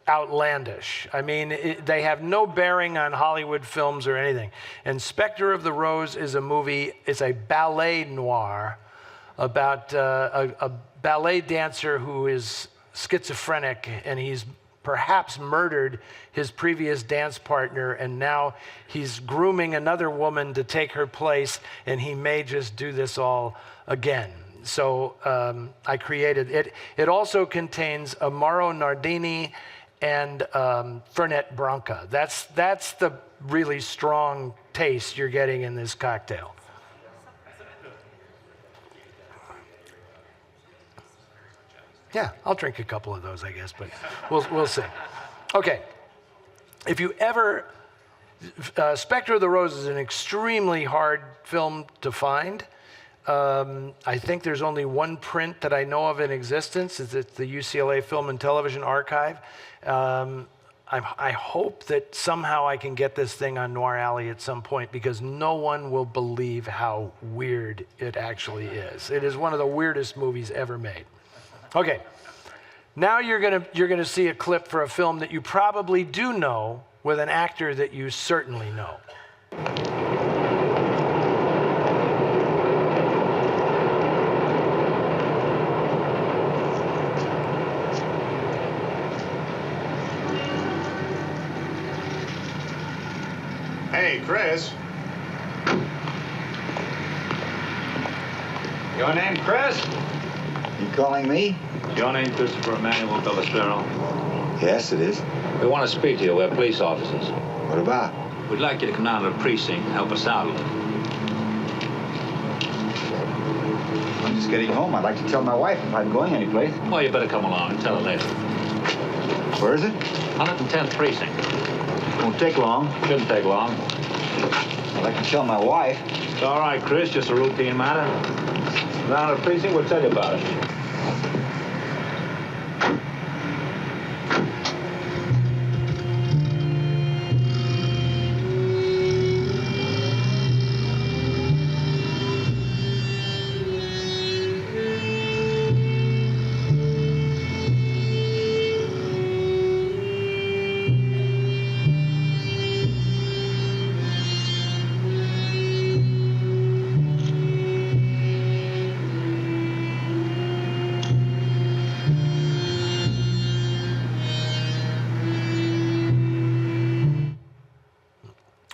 outlandish. I mean, they have no bearing on Hollywood films or anything. And Spectre of the Rose is a movie, it's a ballet noir about a ballet dancer who is schizophrenic, and he's perhaps murdered his previous dance partner, and now he's grooming another woman to take her place, and he may just do this all again. So I created it. It also contains Amaro Nardini and Fernet Branca. That's the really strong taste you're getting in this cocktail. Yeah, I'll drink a couple of those, I guess, but we'll see. Okay, if you ever, Spectre of the Rose is an extremely hard film to find. I think there's only one print that I know of in existence. It's at the UCLA Film and Television Archive. I hope that somehow I can get this thing on Noir Alley at some point, because no one will believe how weird it actually is. It is one of the weirdest movies ever made. Okay, now you're gonna see a clip for a film that you probably do know with an actor that you certainly know. Hey, Chris. Your name, Chris? You calling me? Your name, Christopher Emmanuel Ballestero? Yes, it is. We want to speak to you. We're police officers. What about? We'd like you to come down to the precinct and help us out a little. I'm just getting home. I'd like to tell my wife if I'm going anyplace. Well, you better come along and tell her later. Where is it? 110th precinct. Won't take long. Shouldn't take long. I'd like to tell my wife. It's all right, Chris. Just a routine matter. Down to the precinct, we'll tell you about it.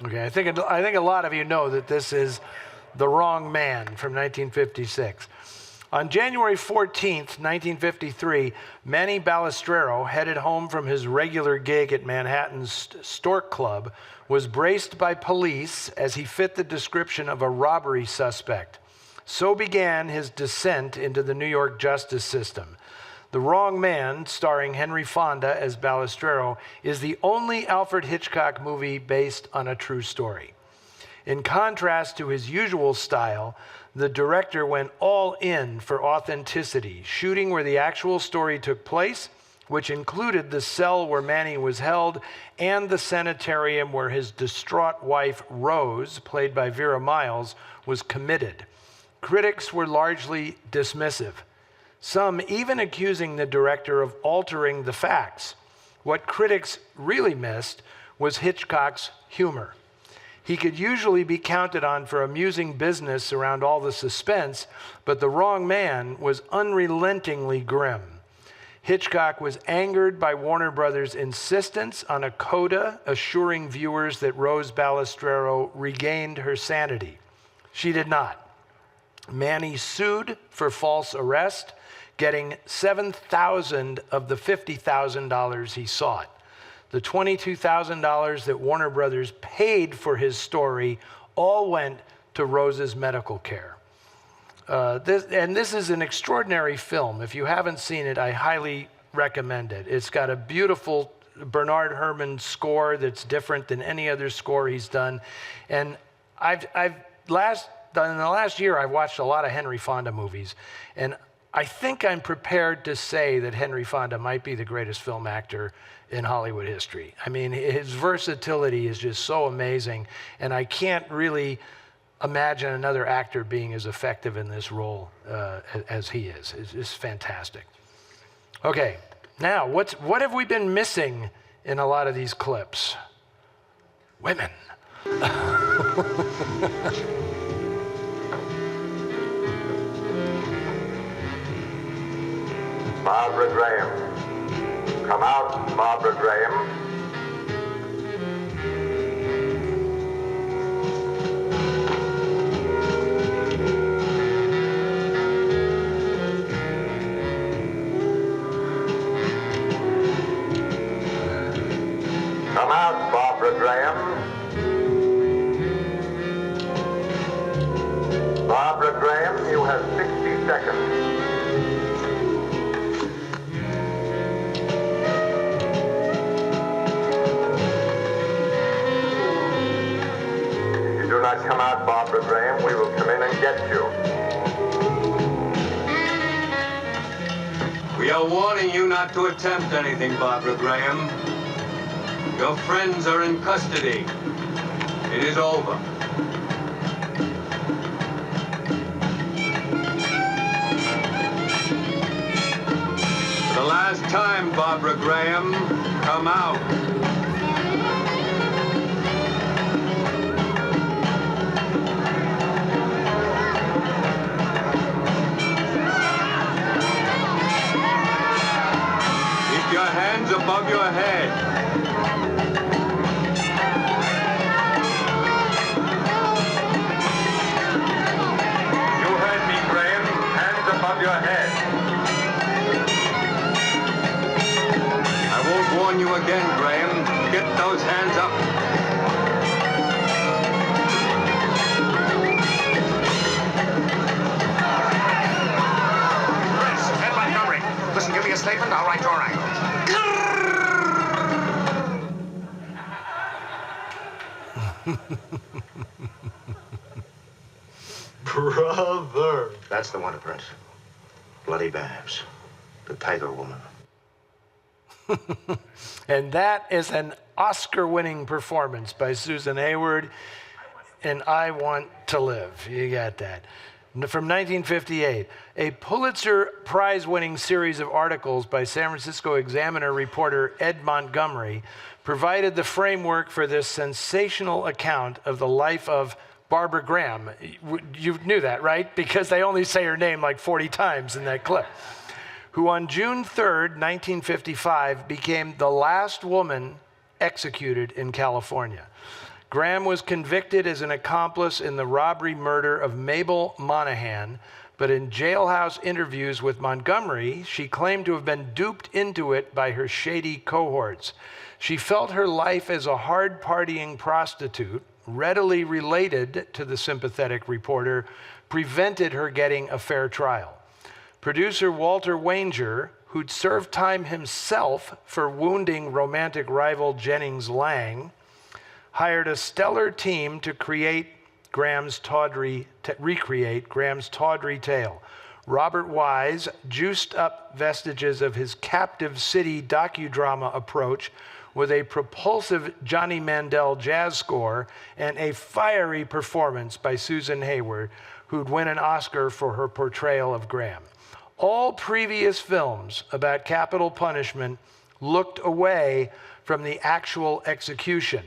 Okay, I think a lot of you know that this is The Wrong Man from 1956. On January 14th, 1953, Manny Ballestero, headed home from his regular gig at Manhattan's Stork Club, was braced by police as he fit the description of a robbery suspect. So began his descent into the New York justice system. The Wrong Man, starring Henry Fonda as Ballestero, is the only Alfred Hitchcock movie based on a true story. In contrast to his usual style, the director went all in for authenticity, shooting where the actual story took place, which included the cell where Manny was held and the sanitarium where his distraught wife, Rose, played by Vera Miles, was committed. Critics were largely dismissive, some even accusing the director of altering the facts. What critics really missed was Hitchcock's humor. He could usually be counted on for amusing business around all the suspense, but The Wrong Man was unrelentingly grim. Hitchcock was angered by Warner Brothers' insistence on a coda assuring viewers that Rose Ballestero regained her sanity. She did not. Manny sued for false arrest, getting $7,000 of the $50,000 he sought. The $22,000 that Warner Brothers paid for his story all went to Rose's medical care. This is an extraordinary film. If you haven't seen it, I highly recommend it. It's got a beautiful Bernard Herrmann score that's different than any other score he's done. And in the last year, I've watched a lot of Henry Fonda movies, and I think I'm prepared to say that Henry Fonda might be the greatest film actor in Hollywood history. I mean, his versatility is just so amazing, and I can't really imagine another actor being as effective in this role as he is. It's fantastic. Okay, Now, what have we been missing in a lot of these clips? Women. Barbara Graham. Come out, Barbara Graham. Come out, Barbara Graham. Barbara Graham, you have 60 seconds. If you do not come out, Barbara Graham, we will come in and get you. We are warning you not to attempt anything, Barbara Graham. Your friends are in custody. It is over. For the last time, Barbara Graham, come out. Keep your hands above your head. Above your head. I won't warn you again, Graham. Get those hands up. Chris, Ed Montgomery. Listen, give me a statement. I'll write your angle. Brother. That's the one, Prince. Bloody Babs. The Tiger Woman. And that is an Oscar-winning performance by Susan Hayward in I Want to Live. You got that. From 1958, a Pulitzer Prize-winning series of articles by San Francisco Examiner reporter Ed Montgomery provided the framework for this sensational account of the life of Barbara Graham. You knew that, right? Because they only say her name like 40 times in that clip. Who on June 3rd, 1955, became the last woman executed in California. Graham was convicted as an accomplice in the robbery murder of Mabel Monahan, but in jailhouse interviews with Montgomery, she claimed to have been duped into it by her shady cohorts. She felt her life as a hard-partying prostitute, readily related to the sympathetic reporter, prevented her getting a fair trial. Producer Walter Wanger, who'd served time himself for wounding romantic rival Jennings Lang, hired a stellar team to recreate Graham's tawdry tale. Robert Wise juiced up vestiges of his Captive City docudrama approach with a propulsive Johnny Mandel jazz score and a fiery performance by Susan Hayward, who'd win an Oscar for her portrayal of Graham. All previous films about capital punishment looked away from the actual execution,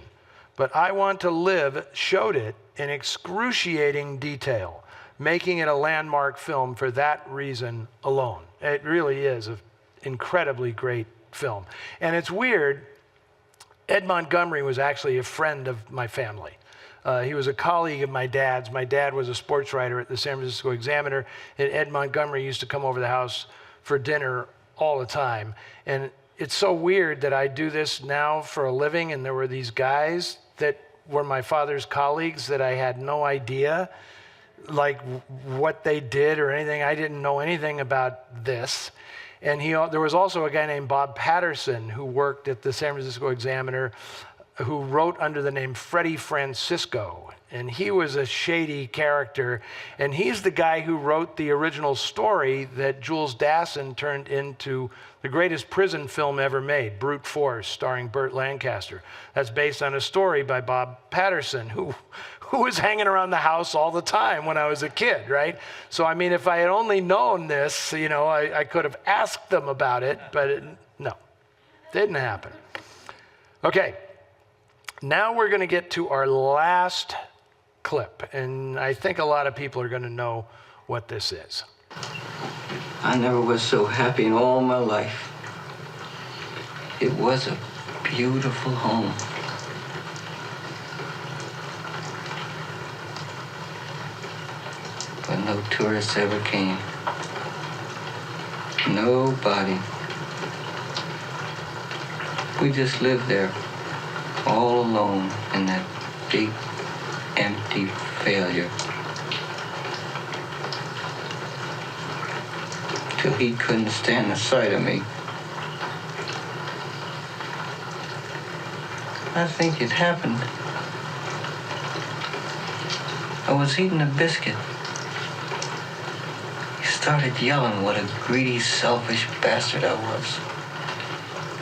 but I Want to Live showed it in excruciating detail, making it a landmark film for that reason alone. It really is an incredibly great film. And it's weird, Ed Montgomery was actually a friend of my family. He was a colleague of my dad's. My dad was a sports writer at the San Francisco Examiner, and Ed Montgomery used to come over the house for dinner all the time. And it's so weird that I do this now for a living, and there were these guys that were my father's colleagues that I had no idea, like what they did or anything. I didn't know anything about this. And there was also a guy named Bob Patterson who worked at the San Francisco Examiner, who wrote under the name Freddie Francisco. And he was a shady character. And he's the guy who wrote the original story that Jules Dassin turned into the greatest prison film ever made, Brute Force, starring Burt Lancaster. That's based on a story by Bob Patterson, who was hanging around the house all the time when I was a kid, right? So, I mean, if I had only known this, I could have asked them about it, but Didn't happen. Okay, now we're going to get to our last clip, and I think a lot of people are going to know what this is. I never was so happy in all my life. It was a beautiful home. But no tourists ever came. Nobody. We just lived there, all alone in that big, empty failure. Till he couldn't stand the sight of me. I think it happened. I was eating a biscuit. He started yelling what a greedy, selfish bastard I was.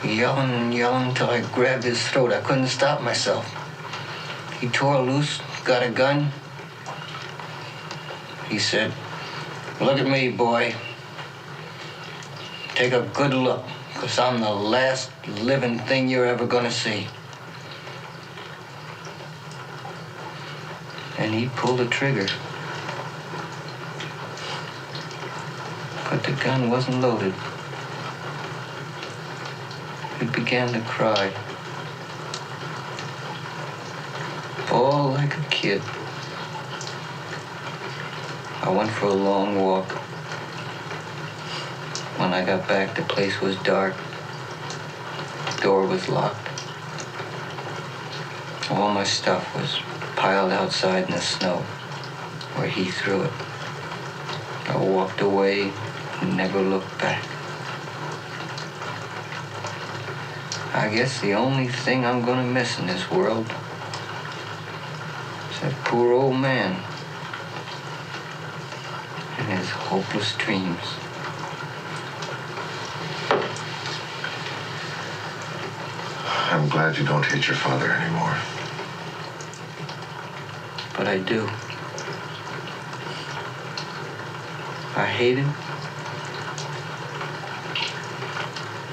Yelling and yelling until I grabbed his throat. I couldn't stop myself. He tore loose, got a gun. He said, "Look at me, boy. Take a good look, because I'm the last living thing you're ever gonna see." And he pulled the trigger. But the gun wasn't loaded. He began to cry. All like a kid. I went for a long walk. When I got back, the place was dark. The door was locked. All my stuff was piled outside in the snow where he threw it. I walked away and never looked back. I guess the only thing I'm gonna miss in this world is that poor old man and his hopeless dreams. I'm glad you don't hate your father anymore. But I do. I hate him.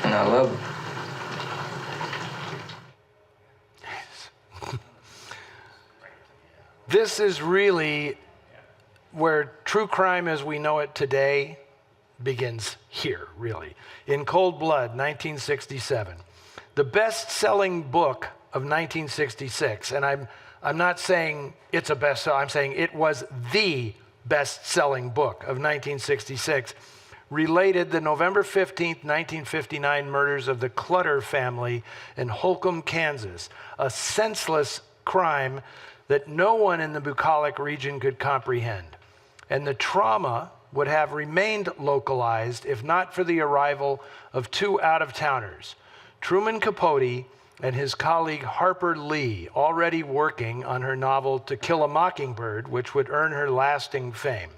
And I love him. This is really where true crime as we know it today begins here, really. In Cold Blood, 1967. The best-selling book of 1966, and I'm not saying it's a bestseller, I'm saying it was the best-selling book of 1966, related the November 15th, 1959 murders of the Clutter family in Holcomb, Kansas, a senseless crime that no one in the bucolic region could comprehend. And the trauma would have remained localized if not for the arrival of two out-of-towners, Truman Capote and his colleague Harper Lee, already working on her novel To Kill a Mockingbird, which would earn her lasting fame.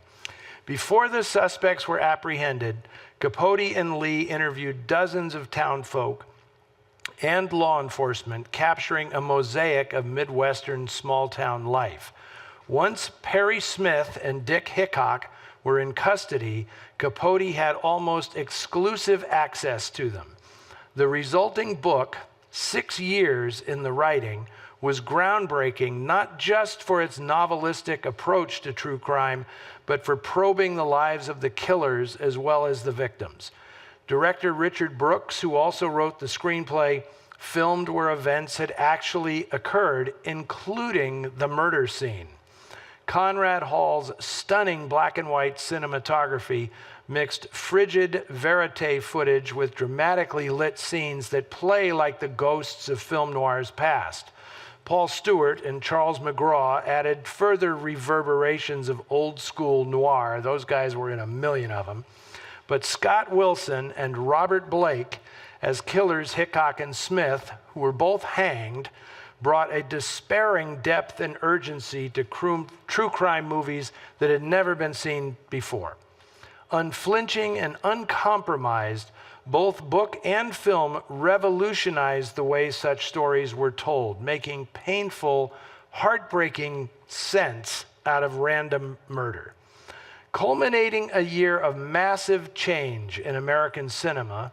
Before the suspects were apprehended, Capote and Lee interviewed dozens of townfolk and law enforcement, capturing a mosaic of Midwestern small-town life. Once Perry Smith and Dick Hickok were in custody, Capote had almost exclusive access to them. The resulting book, 6 years in the writing, was groundbreaking not just for its novelistic approach to true crime, but for probing the lives of the killers as well as the victims. Director Richard Brooks, who also wrote the screenplay, filmed where events had actually occurred, including the murder scene. Conrad Hall's stunning black and white cinematography mixed frigid verite footage with dramatically lit scenes that play like the ghosts of film noir's past. Paul Stewart and Charles McGraw added further reverberations of old school noir. Those guys were in a million of them. But Scott Wilson and Robert Blake, as killers Hickok and Smith, who were both hanged, brought a despairing depth and urgency to true crime movies that had never been seen before. Unflinching and uncompromised, both book and film revolutionized the way such stories were told, making painful, heartbreaking sense out of random murder. Culminating a year of massive change in American cinema,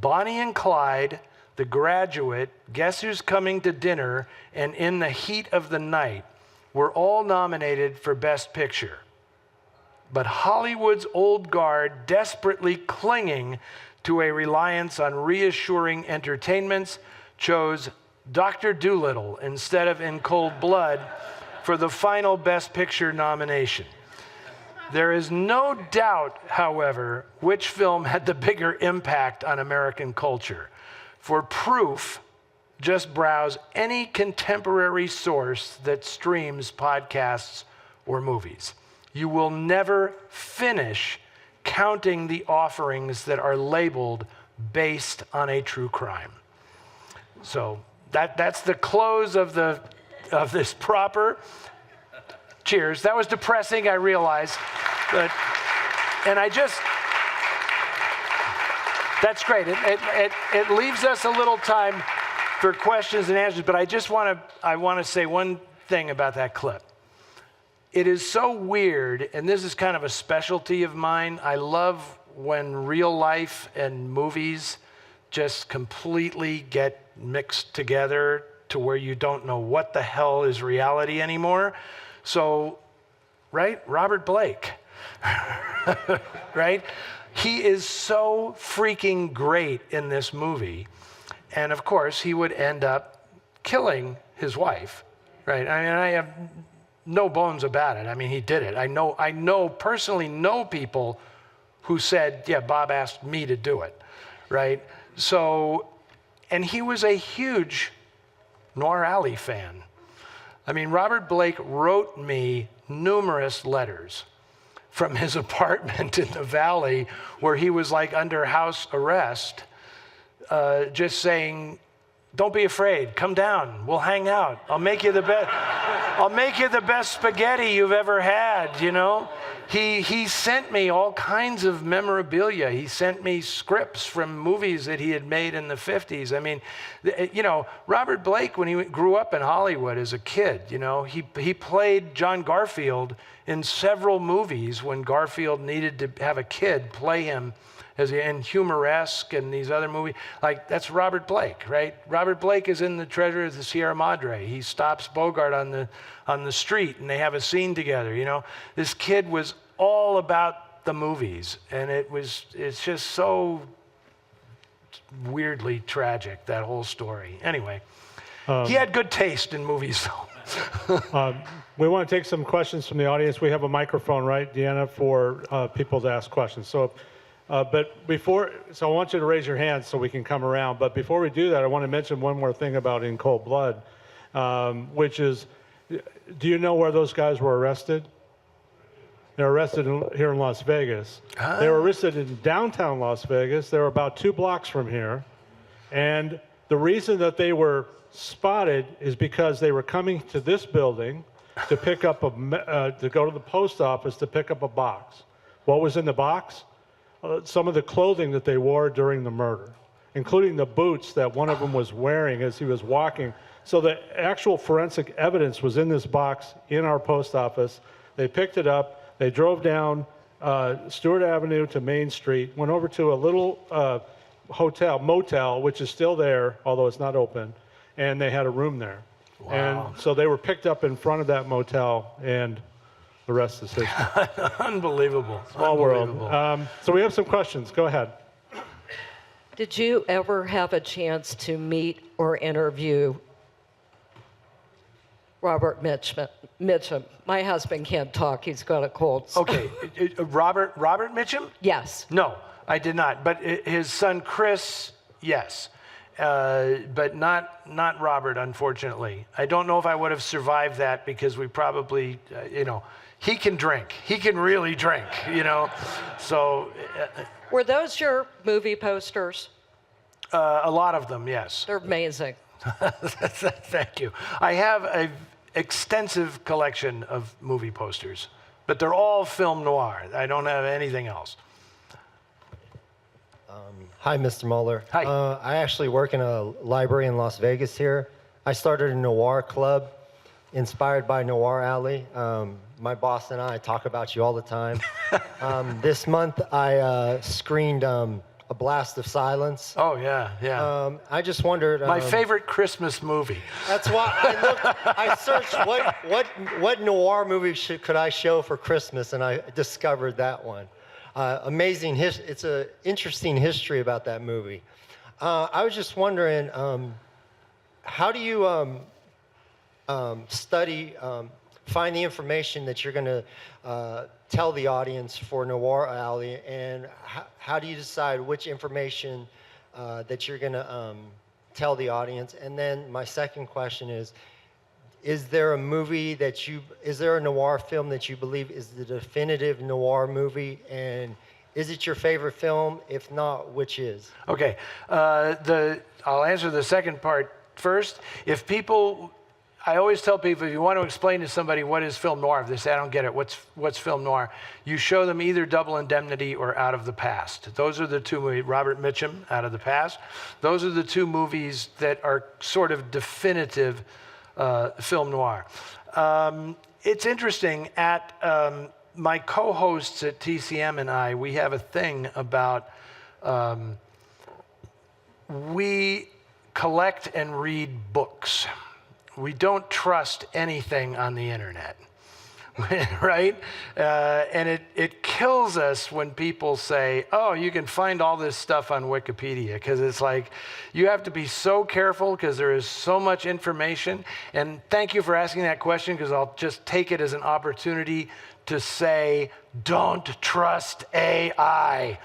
Bonnie and Clyde, The Graduate, Guess Who's Coming to Dinner, and In the Heat of the Night were all nominated for Best Picture. But Hollywood's old guard, desperately clinging to a reliance on reassuring entertainments, chose Dr. Dolittle instead of In Cold Blood for the final Best Picture nomination. There is no doubt, however, which film had the bigger impact on American culture. For proof, just browse any contemporary source that streams podcasts or movies. You will never finish counting the offerings that are labeled based on a true crime. So that's the close of this proper. Cheers. That was depressing, I realize, but that's great. It leaves us a little time for questions and answers, but I want to say one thing about that clip. It is so weird, and this is kind of a specialty of mine. I love when real life and movies just completely get mixed together to where you don't know what the hell is reality anymore. So, right? Robert Blake, right? He is so freaking great in this movie. And of course, he would end up killing his wife, right? I mean, I have no bones about it. I mean, he did it. I personally know people who said, yeah, Bob asked me to do it, right? So, and he was a huge Noir Alley fan. I mean, Robert Blake wrote me numerous letters from his apartment in the Valley where he was like under house arrest, just saying, don't be afraid, come down, we'll hang out. I'll make you the best spaghetti you've ever had, you know? He sent me all kinds of memorabilia. He sent me scripts from movies that he had made in the 50s. I mean, you know, Robert Blake, when he grew up in Hollywood as a kid, you know, he played John Garfield in several movies when Garfield needed to have a kid play him as in Humoresque and these other movies. Like, that's Robert Blake, right? Robert Blake is in The Treasure of the Sierra Madre. He stops Bogart on the street and they have a scene together, you know? This kid was all about the movies, and it's just so weirdly tragic, that whole story. Anyway, he had good taste in movies, though. We want to take some questions from the audience. We have a microphone, right, Deanna, for people to ask questions. So, I want you to raise your hand so we can come around. But before we do that, I want to mention one more thing about In Cold Blood, which is, do you know where those guys were arrested? They were arrested here in Las Vegas. They were arrested in downtown Las Vegas. They were about 2 blocks from here. And the reason that they were spotted is because they were coming to this building to pick up to go to the post office to pick up a box. What was in the box? Some of the clothing that they wore during the murder, including the boots that one of them was wearing as he was walking. So the actual forensic evidence was in this box in our post office. They picked it up. They drove down Stewart Avenue to Main Street, went over to a little motel, which is still there, although it's not open, and they had a room there. Wow. And so they were picked up in front of that motel, and the rest is history. Unbelievable. Small world. So we have some questions. Go ahead. Did you ever have a chance to meet or interview Robert Mitchum? My husband can't talk. He's got a cold. Okay. Robert Mitchum? Yes. No, I did not. But his son Chris, yes. But not Robert, unfortunately. I don't know if I would have survived that because we probably, he can drink. He can really drink, So. Were those your movie posters? A lot of them, yes. They're amazing. Thank you. I have an extensive collection of movie posters, but they're all film noir. I don't have anything else. Hi, Mr. Muller. Hi. I actually work in a library in Las Vegas here. I started a noir club inspired by Noir Alley. My boss and I talk about you all the time. This month, I screened A Blast of Silence. Oh, yeah, yeah. I just wondered. My favorite Christmas movie. That's why I searched what noir movie could I show for Christmas, and I discovered that one. Amazing it's an interesting history about that movie. I was just wondering, how do you study, find the information that you're going to tell the audience for Noir Alley, and how do you decide which information that you're going to tell the audience? And then my second question is there a movie is there a noir film that you believe is the definitive noir movie, and is it your favorite film? If not, which is? Okay, I'll answer the second part first. I always tell people, if you want to explain to somebody what is film noir, if they say, I don't get it, what's film noir? You show them either Double Indemnity or Out of the Past. Those are the two movies, Robert Mitchum, Out of the Past. Those are the two movies that are sort of definitive film noir. It's interesting, my co-hosts at TCM and I, we have a thing about, we collect and read books. We don't trust anything on the internet, right? And it kills us when people say, oh, you can find all this stuff on Wikipedia, because it's like, you have to be so careful because there is so much information. And thank you for asking that question, because I'll just take it as an opportunity to say, don't trust AI.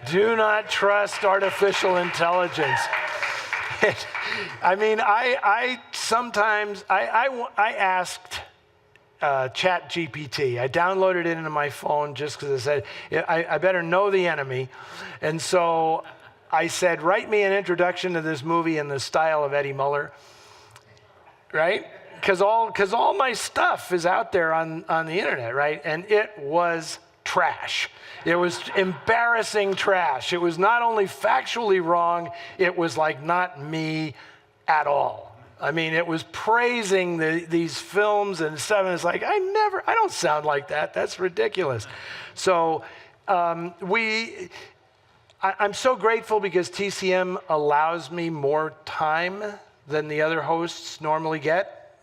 Do not trust artificial intelligence. I mean, I sometimes asked ChatGPT. I downloaded it into my phone just because I said, I better know the enemy. And so I said, write me an introduction to this movie in the style of Eddie Muller, right? Because all my stuff is out there on the internet, right? And it was trash. It was embarrassing trash. It was not only factually wrong, it was like not me at all. I mean, it was praising these films and stuff, and it's like, I don't sound like that. That's ridiculous. So I'm so grateful because TCM allows me more time than the other hosts normally get,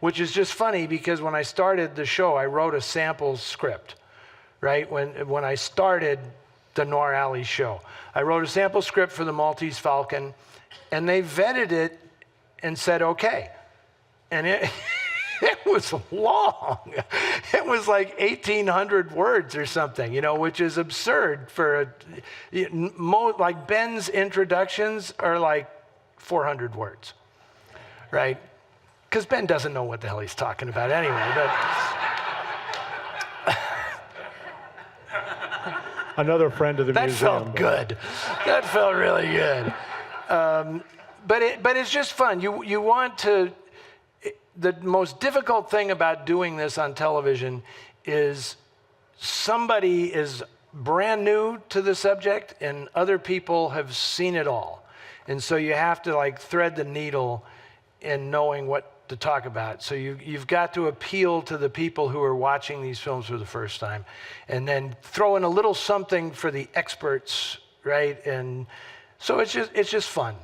which is just funny because when I started the show, I wrote a sample script. Right? When I started the Noir Alley show, I wrote a sample script for the Maltese Falcon, and they vetted it and said, okay. And it was long. It was like 1,800 words or something, which is absurd for like Ben's introductions are like 400 words, right? Because Ben doesn't know what the hell he's talking about anyway, but... Another friend of the museum. That felt good. That felt really good. But it's just fun. You want to. The most difficult thing about doing this on television is somebody is brand new to the subject and other people have seen it all, and so you have to like thread the needle in knowing what to talk about. So you've got to appeal to the people who are watching these films for the first time, and then throw in a little something for the experts, right? And so it's just fun.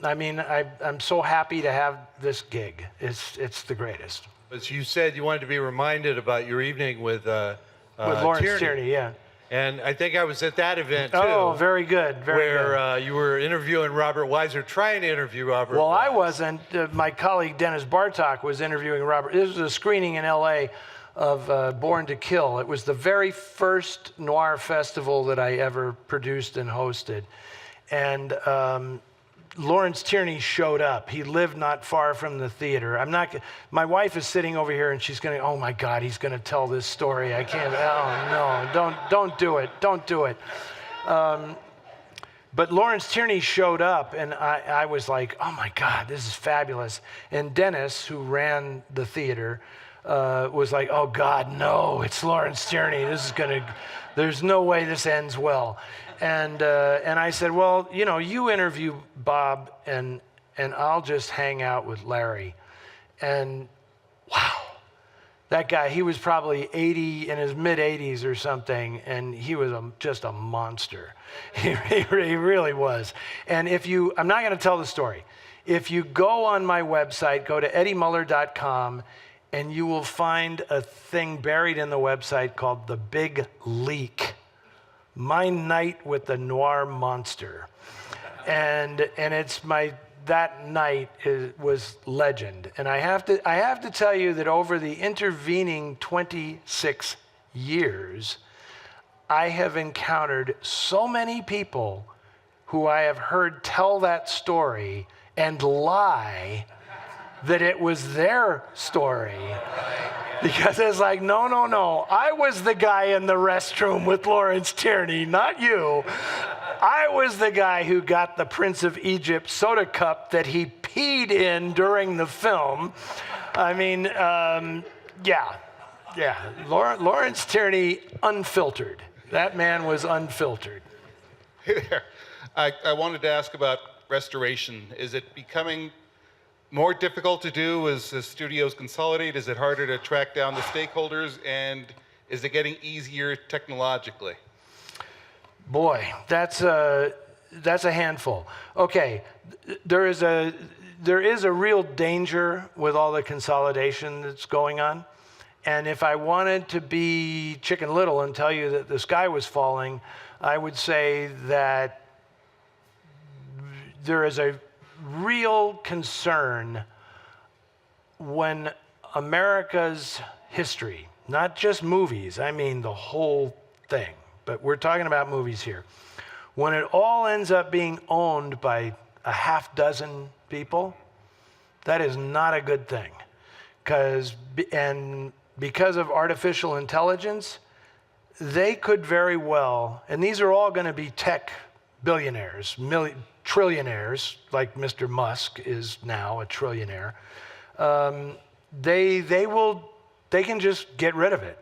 I mean, I'm so happy to have this gig. It's the greatest. But you said you wanted to be reminded about your evening with Lawrence Tierney, yeah. And I think I was at that event too. Oh, very good, very good. Where you were interviewing Robert Weiser, trying to interview Robert. Well, Weiser. I wasn't. My colleague Dennis Bartok was interviewing Robert. This was a screening in L.A. of Born to Kill. It was the very first noir festival that I ever produced and hosted, and Lawrence Tierney showed up. He lived not far from the theater. My wife is sitting over here and she's going to, oh my God, he's going to tell this story. I can't, oh no, don't do it. Don't do it. But Lawrence Tierney showed up and I was like, oh my God, this is fabulous. And Dennis, who ran the theater, was like, oh God, no, it's Lawrence Tierney. There's no way this ends well. And I said, well, you interview Bob and I'll just hang out with Larry. And wow, That guy, he was probably 80, in his mid-80s or something, and he was just a monster. He really was. And I'm not going to tell the story. If you go on my website, go to eddiemuller.com, and you will find a thing buried in the website called The Big Leak. My Night with the Noir Monster. And it's that night was legend. And I have to tell you that over the intervening 26 years, I have encountered so many people who I have heard tell that story and lie that it was their story. Because it's like, no, I was the guy in the restroom with Lawrence Tierney, not you. I was the guy who got the Prince of Egypt soda cup that he peed in during the film. I mean, yeah. Lawrence Tierney, unfiltered. That man was unfiltered. Hey there. I wanted to ask about restoration. Is it becoming more difficult to do as the studios consolidate? Is it harder to track down the stakeholders? And is it getting easier technologically? Boy, that's a handful. Okay, there is a real danger with all the consolidation that's going on. And if I wanted to be Chicken Little and tell you that the sky was falling, I would say that there is a real concern when America's history, not just movies, I mean the whole thing, but we're talking about movies here. When it all ends up being owned by a half dozen people, that is not a good thing. Because of artificial intelligence, they could very well, and these are all going to be tech billionaires, trillionaires, like Mr. Musk is now a trillionaire. They can just get rid of it.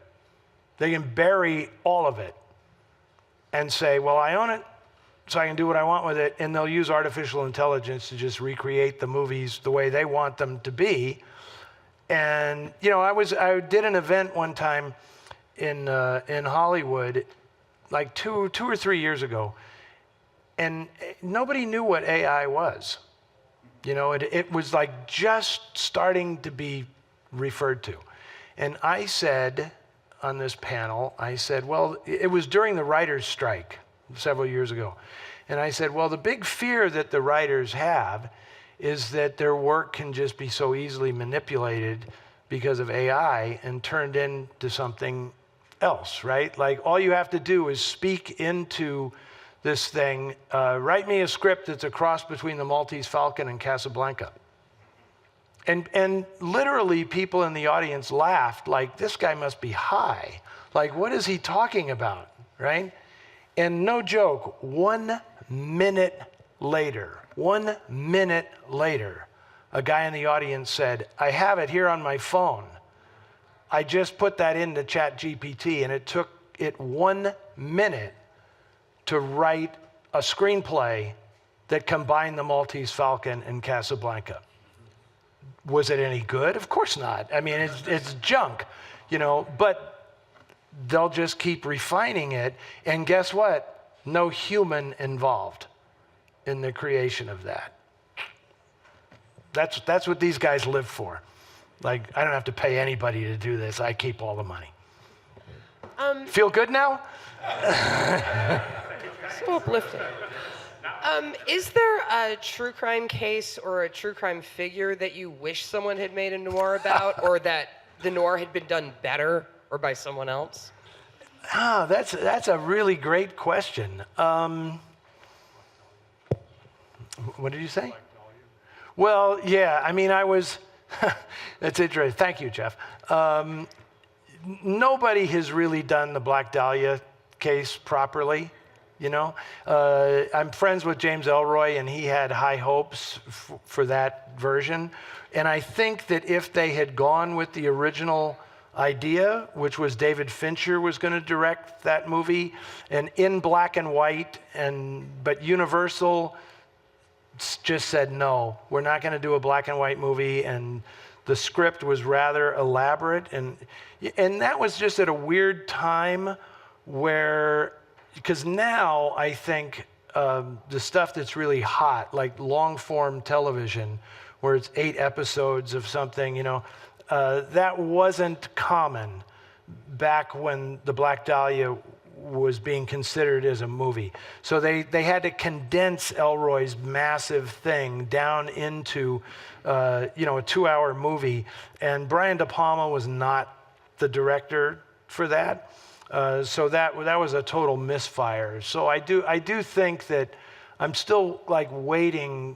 They can bury all of it and say, well, I own it, so I can do what I want with it, and they'll use artificial intelligence to just recreate the movies the way they want them to be. And I did an event one time in Hollywood, like two or 3 years ago, and nobody knew what AI was. It was like just starting to be referred to. And I said on this panel, well, it was during the writers' strike several years ago. And I said, well, the big fear that the writers have is that their work can just be so easily manipulated because of AI and turned into something else, right? Like all you have to do is speak into this thing, write me a script that's a cross between the Maltese Falcon and Casablanca. And literally people in the audience laughed like, this guy must be high. Like, what is he talking about, right? And no joke, 1 minute later, a guy in the audience said, I have it here on my phone. I just put that into ChatGPT, and it took it 1 minute to write a screenplay that combined the Maltese Falcon and Casablanca. Was it any good? Of course not. I mean, it's junk, but they'll just keep refining it. And guess what? No human involved in the creation of that. That's what these guys live for. Like, I don't have to pay anybody to do this. I keep all the money. Feel good now? So uplifting. Is there a true crime case or a true crime figure that you wish someone had made a noir about, or that the noir had been done better or by someone else? That's a really great question. What did you say? Well, yeah, I mean, that's interesting. Thank you, Jeff. Nobody has really done the Black Dahlia case properly. I'm friends with James Ellroy, and he had high hopes for that version. And I think that if they had gone with the original idea, which was David Fincher was going to direct that movie, and in black and white, but Universal just said, no, we're not going to do a black and white movie. And the script was rather elaborate. And that was just at a weird time where, because now I think the stuff that's really hot, like long form television, where it's 8 episodes of something, that wasn't common back when the Black Dahlia was being considered as a movie. So they had to condense Elroy's massive thing down into a 2-hour movie, and Brian De Palma was not the director for that. So that was a total misfire. So I do think that I'm still like waiting,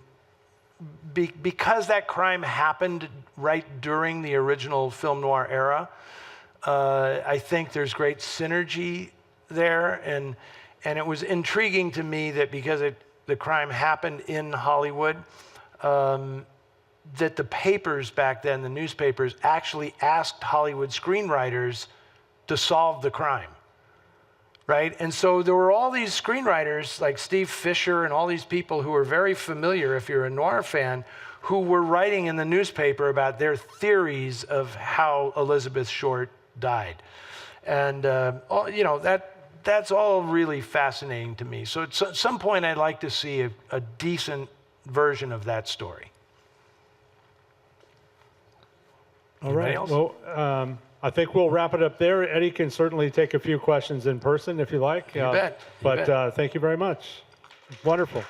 because that crime happened right during the original film noir era. I think there's great synergy there, and it was intriguing to me that because the crime happened in Hollywood, that the papers back then, the newspapers, actually asked Hollywood screenwriters to solve the crime, right? And so there were all these screenwriters like Steve Fisher and all these people who were very familiar, if you're a noir fan, who were writing in the newspaper about their theories of how Elizabeth Short died. And, that's all really fascinating to me. So at some point, I'd like to see a decent version of that story. All right. Well, I think we'll wrap it up there. Eddie can certainly take a few questions in person if you like. You bet. But thank you very much. Wonderful.